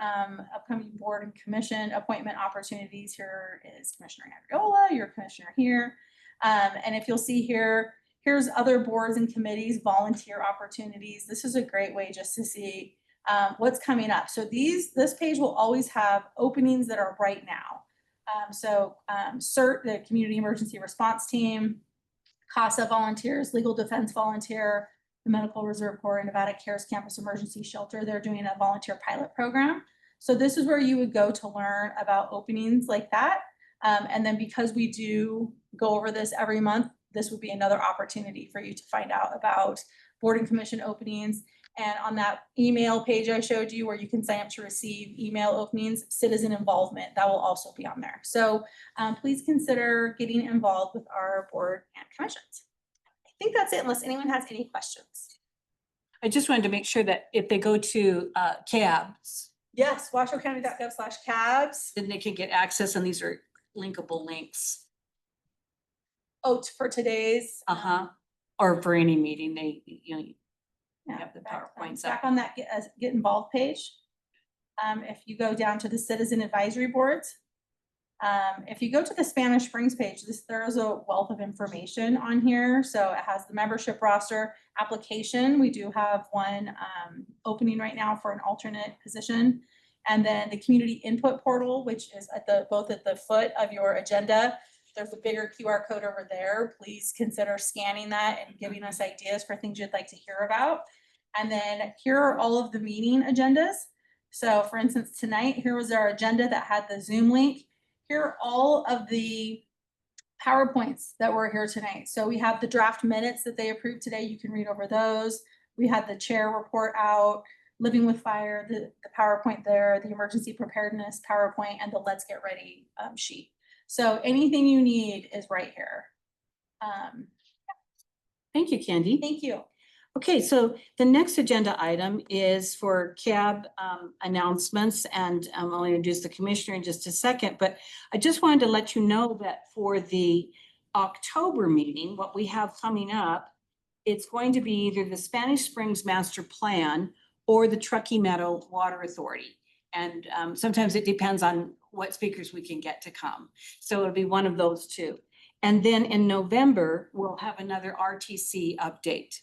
upcoming board and commission appointment opportunities. Here is Commissioner Andriola, your commissioner here. And if you'll see here, here's other boards and committees, volunteer opportunities. This is a great way just to see what's coming up. So this page will always have openings that are right now. CERT, the Community Emergency Response Team, CASA volunteers, Legal Defense Volunteer, the Medical Reserve Corps, and Nevada Cares Campus Emergency Shelter. They're doing a volunteer pilot program. So this is where you would go to learn about openings like that. And then because we do go over this every month, this would be another opportunity for you to find out about board and commission openings. And on that email page I showed you where you can sign up to receive email openings, citizen involvement, that will also be on there. So please consider getting involved with our board and commissions. I think that's it unless anyone has any questions. I just wanted to make sure that if they go to CABs, Yes, washoecounty.gov/cabs. then they can get access, and these are linkable links. Oh, for today's. Or for any meeting, they, you know, Yeah, have the back PowerPoints up. on that get involved page. If you go down to the citizen advisory boards, if you go to the Spanish Springs page, there is a wealth of information on here. So it has the membership roster application. We do have one opening right now for an alternate position. And then the community input portal, which is both at the foot of your agenda. There's a bigger QR code over there. Please consider scanning that and giving us ideas for things you'd like to hear about. And then here are all of the meeting agendas. So for instance, tonight, here was our agenda that had the Zoom link. Here are all of the PowerPoints that were here tonight. So we have the draft minutes that they approved today. You can read over those. We had the chair report out, Living with Fire, the PowerPoint there, the emergency preparedness PowerPoint, and the Let's Get Ready sheet. So anything you need is right here. Thank you, Candy. Thank you. Okay, so the next agenda item is for CAB announcements, and I'll introduce the commissioner in just a second, but I just wanted to let you know that for the October meeting, what we have coming up, it's going to be either the Spanish Springs Master Plan or the Truckee Meadow Water Authority. And sometimes it depends on what speakers we can get to come. So it'll be one of those two. And then in November, we'll have another RTC update.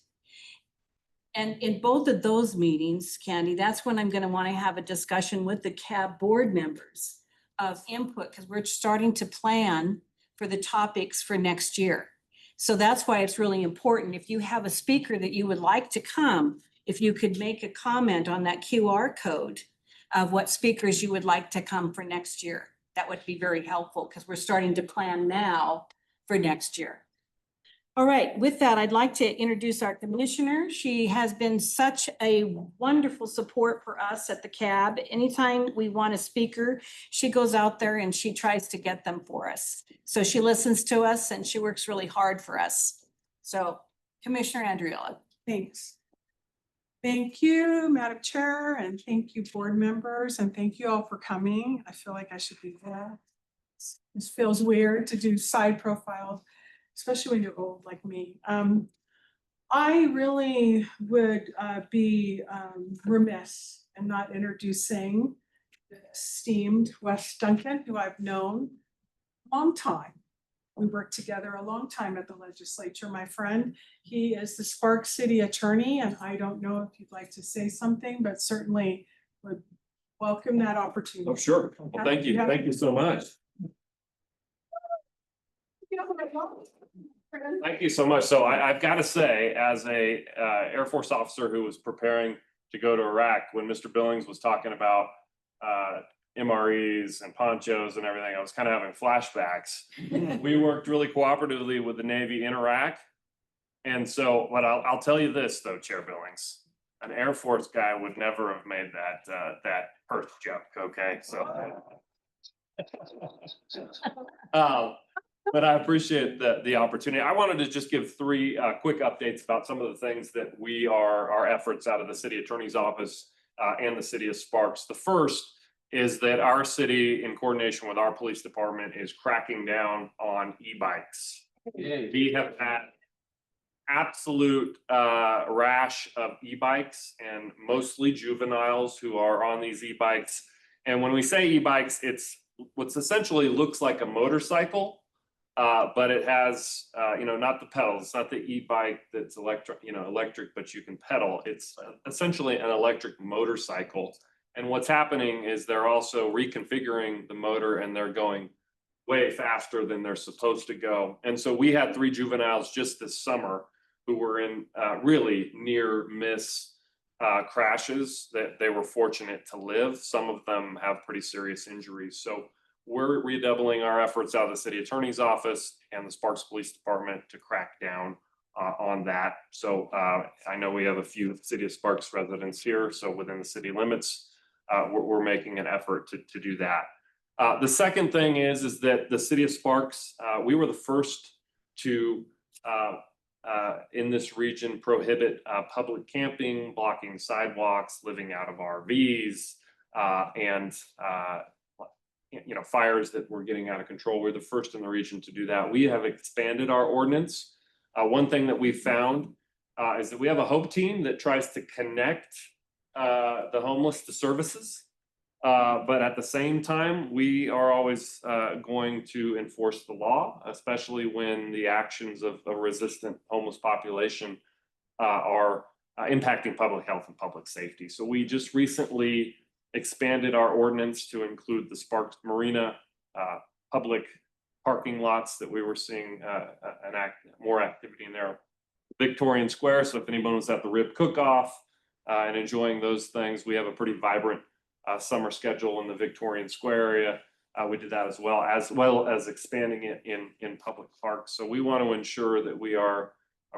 And in both of those meetings, Candy, that's when I'm going to want to have a discussion with the CAB board members of input, because we're starting to plan for the topics for next year. So that's why it's really important. If you have a speaker that you would like to come, if you could make a comment on that QR code of what speakers you would like to come for next year, that would be very helpful, because we're starting to plan now for next year. All right, with that, I'd like to introduce our commissioner. She has been such a wonderful support for us at the CAB. Anytime we want a speaker, she goes out there and she tries to get them for us. So she listens to us and she works really hard for us. So Commissioner Andriola. Thanks. Thank you, Madam Chair, and thank you, board members, and thank you all for coming. I feel like I should be there. This feels weird to do side profiles, especially when you're old like me. I really would be remiss in not introducing the esteemed Wes Duncan, who I've known a long time. We worked together a long time at the legislature, my friend. He is the Sparks City Attorney, and I don't know if you'd like to say something, but certainly would welcome that opportunity. Oh, sure. Well, thank you. Thank you so much. Thank you so much. So I've got to say, as a Air Force officer who was preparing to go to Iraq, when Mr. Billings was talking about MREs and ponchos and everything, I was kind of having flashbacks. We worked really cooperatively with the Navy in Iraq. And so, but I'll tell you this though, Chair Billings, an Air Force guy would never have made that Perth joke, okay? So. But I appreciate the opportunity. I wanted to just give three quick updates about some of the things that our efforts out of the city attorney's office and the city of Sparks. The first is that our city, in coordination with our police department, is cracking down on e-bikes. We have had absolute rash of e-bikes, and mostly juveniles who are on these e-bikes. And when we say e-bikes, it's what's essentially looks like a motorcycle. But it has, not the pedals, it's not the e-bike that's electric, but you can pedal. It's essentially an electric motorcycle. And what's happening is they're also reconfiguring the motor and they're going way faster than they're supposed to go. And so we had 3 juveniles just this summer who were in really near miss crashes that they were fortunate to live. Some of them have pretty serious injuries. So we're redoubling our efforts out of the city attorney's office and the Sparks Police Department to crack down on that. So I know we have a few City of Sparks residents here, so within the city limits, we're making an effort to do that. The second thing is that the city of Sparks, we were the first to in this region prohibit public camping, blocking sidewalks, living out of RVs, and fires that were getting out of control. We're the first in the region to do that. We have expanded our ordinance. One thing that we've found is that we have a HOPE team that tries to connect the homeless to services. But at the same time, we are always going to enforce the law, especially when the actions of a resistant homeless population are impacting public health and public safety. So we just recently expanded our ordinance to include the Sparks Marina public parking lots that we were seeing more activity in there. Victorian Square, so if anyone was at the rib cook-off and enjoying those things, we have a pretty vibrant summer schedule in the Victorian Square area. We did that as well as expanding it in public parks. So we want to ensure that we are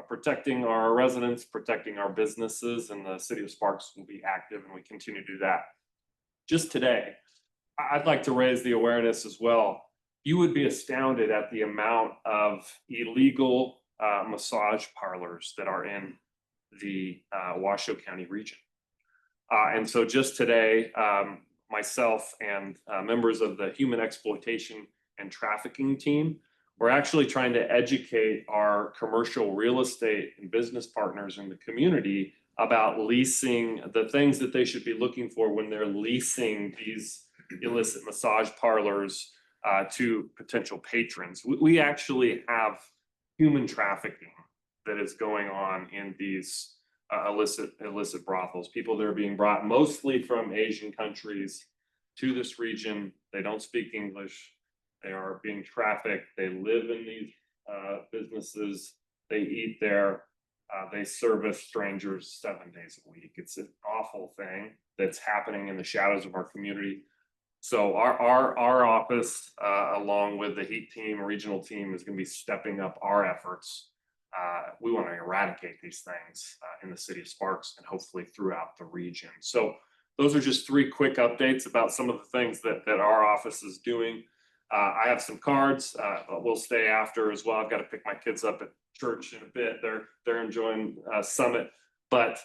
protecting our residents, protecting our businesses, and the city of Sparks will be active, and we continue to do that. Just today, I'd like to raise the awareness as well. You would be astounded at the amount of illegal massage parlors that are in the Washoe County region. And so just today, myself and members of the human exploitation and trafficking team, we're actually trying to educate our commercial real estate and business partners in the community about leasing, the things that they should be looking for when they're leasing these illicit massage parlors to potential patrons. We actually have human trafficking that is going on in these illicit brothels. People that are being brought mostly from Asian countries to this region. They don't speak English. They are being trafficked. They live in these businesses. They eat there. They service strangers 7 days a week. It's an awful thing that's happening in the shadows of our community. So our office, along with the HEAT team, regional team, is going to be stepping up our efforts. We want to eradicate these things in the city of Sparks and hopefully throughout the region. So those are just 3 quick updates about some of the things that our office is doing. I have some cards, but we'll stay after as well. I've got to pick my kids up at church in a bit. They're enjoying Summit. But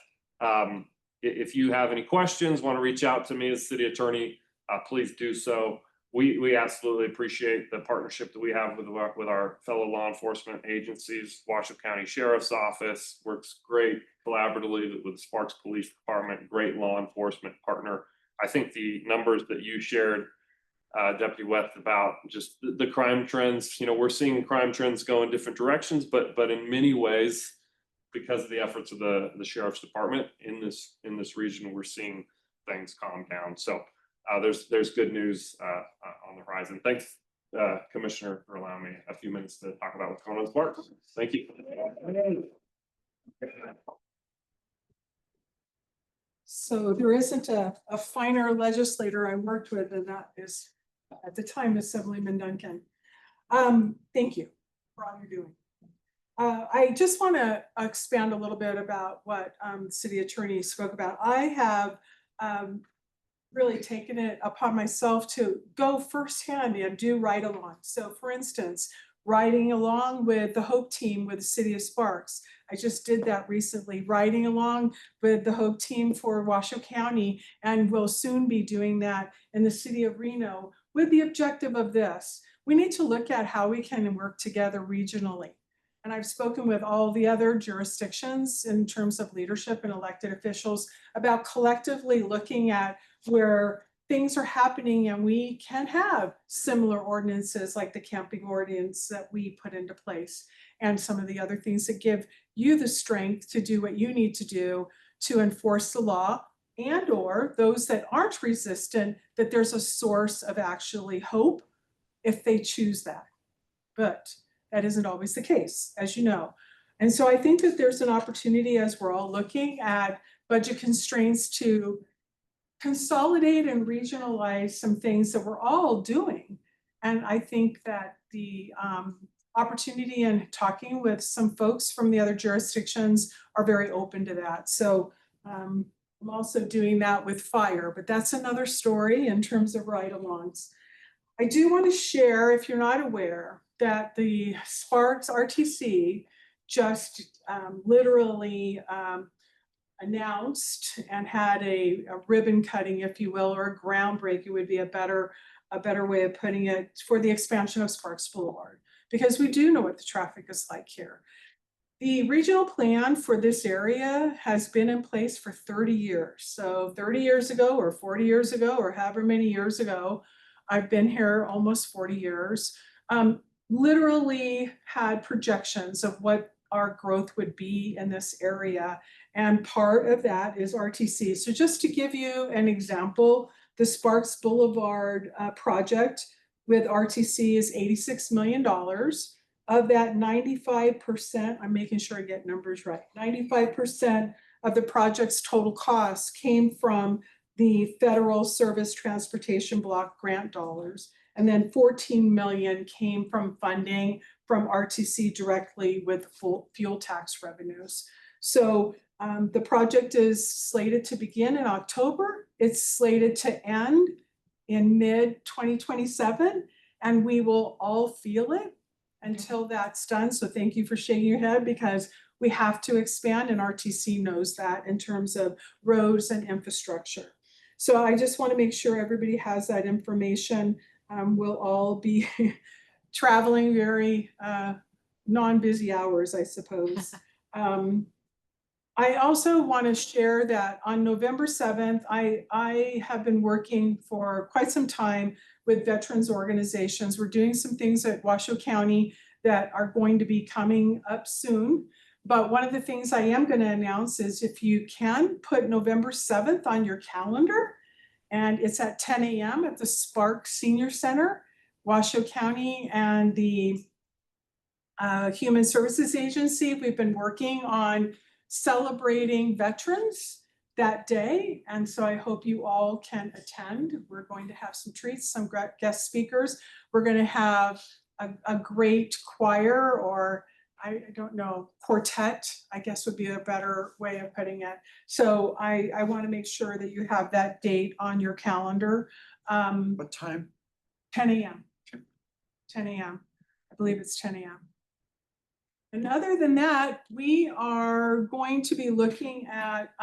if you have any questions, want to reach out to me as city attorney, please do so. We absolutely appreciate the partnership that we have with our fellow law enforcement agencies. Washoe County Sheriff's Office works great collaboratively with the Sparks Police Department, great law enforcement partner. I think the numbers that you shared Deputy West about just the crime trends. You know, we're seeing crime trends go in different directions, but in many ways, because of the efforts of the sheriff's department in this region, we're seeing things calm down. So there's good news on the horizon. Thanks, Commissioner, for allowing me a few minutes to talk about what's going on in Sparks. Thank you. So there isn't a finer legislator I worked with, and that is at the time Assemblyman Duncan. Thank you for all you're doing. I just want to expand a little bit about what City Attorney spoke about. I have really taken it upon myself to go firsthand and do ride-along. So for instance, riding along with the Hope Team with the City of Sparks. I just did that recently, riding along with the Hope Team for Washoe County, and will soon be doing that in the City of Reno with the objective of this. We need to look at how we can work together regionally. And I've spoken with all the other jurisdictions in terms of leadership and elected officials about collectively looking at where things are happening, and we can have similar ordinances like the camping ordinance that we put into place, and some of the other things that give you the strength to do what you need to do to enforce the law, and or those that aren't resistant, that there's a source of actually hope if they choose that. But that isn't always the case, as you know. And so I think that there's an opportunity, as we're all looking at budget constraints, to consolidate and regionalize some things that we're all doing. And I think that the opportunity in talking with some folks from the other jurisdictions are very open to that. So I'm also doing that with fire, but that's another story in terms of ride-alongs. I do want to share, if you're not aware, that the Sparks RTC just literally announced and had a ribbon cutting, if you will, or a groundbreaking would be a better way of putting it, for the expansion of Sparks Boulevard, because we do know what the traffic is like here. The regional plan for this area has been in place for 30 years. So 30 years ago or 40 years ago or however many years ago, I've been here almost 40 years, literally had projections of what our growth would be in this area. And part of that is RTC. So just to give you an example, the Sparks Boulevard project with RTC is $86 million. Of that, 95%, I'm making sure I get numbers right, 95% of the project's total costs came from the Federal Service Transportation Block grant dollars. And then 14 million came from funding from RTC directly with fuel tax revenues. So the project is slated to begin in October. It's slated to end in mid-2027, and we will all feel it until that's done. So thank you for shaking your head, because we have to expand, and RTC knows that in terms of roads and infrastructure. So I just want to make sure everybody has that information. We'll all be traveling very non-busy hours, I suppose. I also want to share that on November 7th, I have been working for quite some time with veterans organizations. We're doing some things at Washoe County that are going to be coming up soon. But one of the things I am going to announce is, if you can, put November 7th on your calendar, and it's at 10 a.m. at the Sparks Senior Center, Washoe County, and the Human Services Agency. We've been working on celebrating veterans that day, and so I hope you all can attend. We're going to have some treats, some guest speakers. We're going to have a great choir, or I don't know, quartet, I guess would be a better way of putting it. So I want to make sure that you have that date on your calendar. What time? 10 a.m. 10 a.m. I believe it's 10 a.m. And other than that, we are going to be looking at,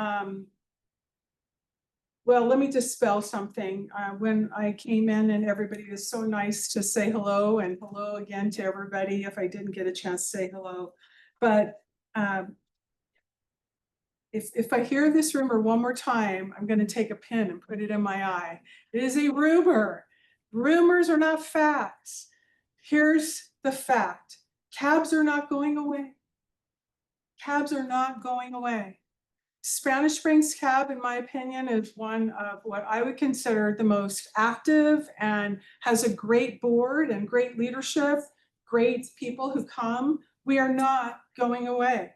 well, let me dispel something. When I came in, and everybody was so nice to say hello, and hello again to everybody if I didn't get a chance to say hello. But if I hear this rumor one more time, I'm going to take a pin and put it in my eye. It is a rumor Rumors are not facts. Here's the fact. Cabs are not going away. Cabs are not going away. Spanish Springs Cab, in my opinion, is one of what I would consider the most active and has a great board and great leadership, great people who come. We are not going away.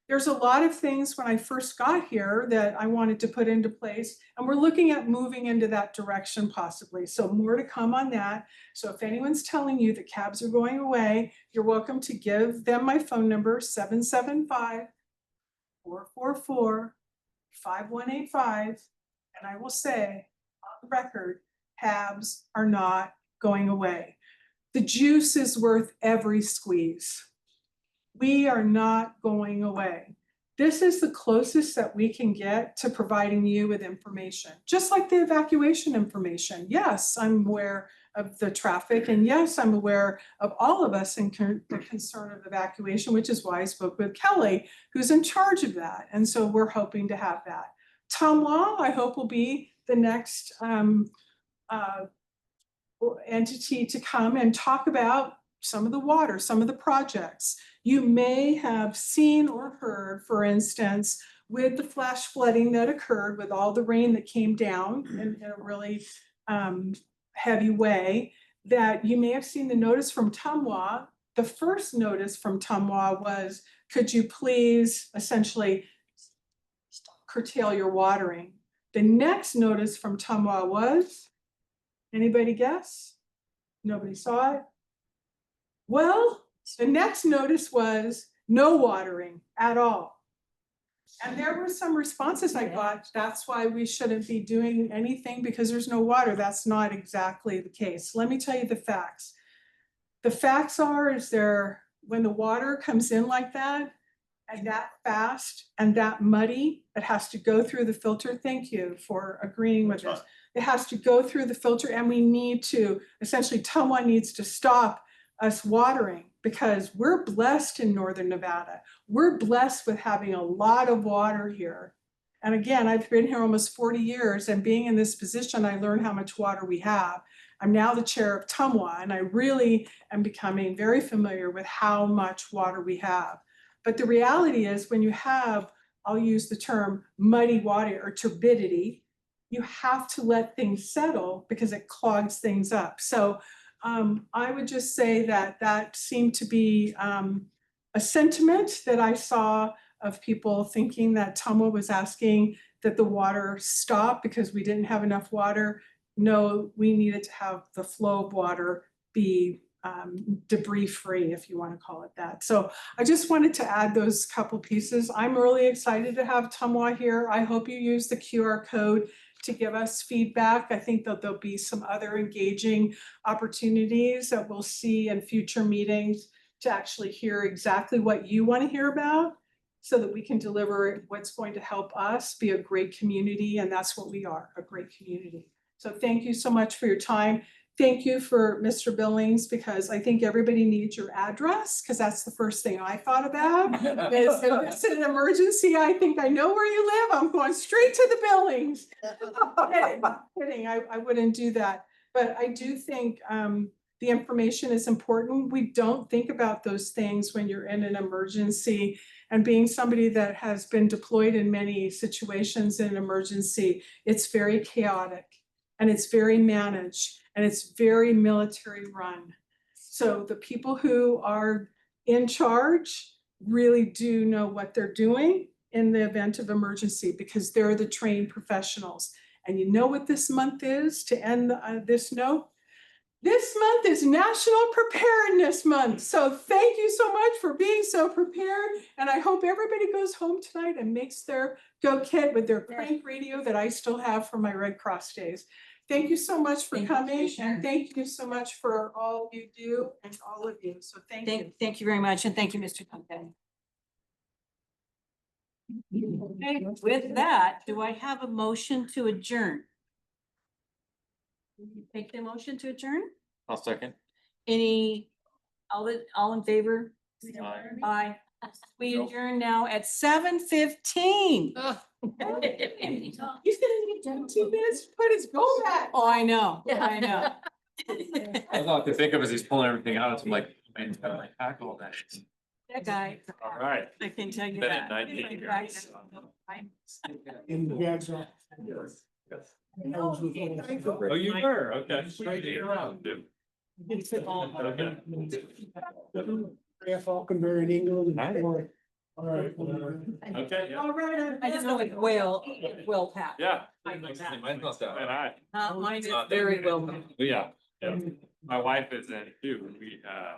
There's a lot of things when I first got here that I wanted to put into place, and we're looking at moving into that direction possibly. So more to come on that. So if anyone's telling you that cabs are going away, you're welcome to give them my phone number, 775-444-5185. And I will say on the record, cabs are not going away. The juice is worth every squeeze. We are not going away. This is the closest that we can get to providing you with information, just like the evacuation information. Yes, I'm aware of the traffic, and yes, I'm aware of all of us in the concern of evacuation, which is why I spoke with Kelly, who's in charge of that. And so we're hoping to have that. Tumwa, I hope, will be the next entity to come and talk about some of the water, some of the projects. You may have seen or heard, for instance, with the flash flooding that occurred with all the rain that came down in a really heavy way, that you may have seen the notice from Tumwa. The first notice from Tumwa was, could you please essentially curtail your watering? The next notice from Tumwa was, anybody guess? Nobody saw it? Well, the next notice was no watering at all. And there were some responses I got, that's why we shouldn't be doing anything because there's no water. That's not exactly the case. Let me tell you the facts. The facts are, when the water comes in like that, and that fast and that muddy, it has to go through the filter. Thank you for agreeing with this. It has to go through the filter, and we need to, essentially, Tumwa needs to stop us watering because we're blessed in Northern Nevada. We're blessed with having a lot of water here. And again, I've been here almost 40 years, and being in this position, I learned how much water we have. I'm now the chair of Tumwa, and I really am becoming very familiar with how much water we have. But the reality is when you have, I'll use the term muddy water or turbidity, you have to let things settle because it clogs things up. So I would just say that that seemed to be a sentiment that I saw of people thinking that Tumwa was asking that the water stop because we didn't have enough water. No, we needed to have the flow of water be debris free, if you want to call it that. So I just wanted to add those couple pieces. I'm really excited to have Tumwa here. I hope you use the QR code to give us feedback. I think that there'll be some other engaging opportunities that we'll see in future meetings to actually hear exactly what you want to hear about so that we can deliver what's going to help us be a great community. And that's what we are, a great community. So thank you so much for your time. Thank you for Mr. Billings, because I think everybody needs your address, because that's the first thing I thought about. Is if it's an emergency, I think I know where you live. I'm going straight to the Billings. Kidding, I wouldn't do that. But I do think the information is important. We don't think about those things when you're in an emergency. And being somebody that has been deployed in many situations in an emergency, it's very chaotic and it's very managed. And it's very military run. So the people who are in charge really do know what they're doing in the event of emergency because they're the trained professionals. And you know what this month is to end this note? This month is National Preparedness Month. So thank you so much for being so prepared. And I hope everybody goes home tonight and makes their go kit with their crank radio that I still have from my Red Cross days. Thank you so much for coming, and thank you so much for all you do and all of you. So thank you. Thank you very much, and thank you, Mr. Pumpkin. Okay, with that, do I have a motion to adjourn? Take the motion to adjourn? I'll second. All in favor? Aye. We adjourn now at 7:15. He's gonna need 2 minutes to put his goal back. Oh, I know, I know. I thought to think of as he's pulling everything out, I'm like, man, he's gotta like pack all that. That guy, All right. I can tell you Been at that. 19 years. In the bags off. Oh, you were, okay. You're around, dude. Okay. Yeah, Falconberry in England. Nice. All right. Okay, yeah. All right, I just know it's well packed. Yeah. I know that. Mine's not that. And I, Mine is very well. yeah, yeah. My wife is in too. We,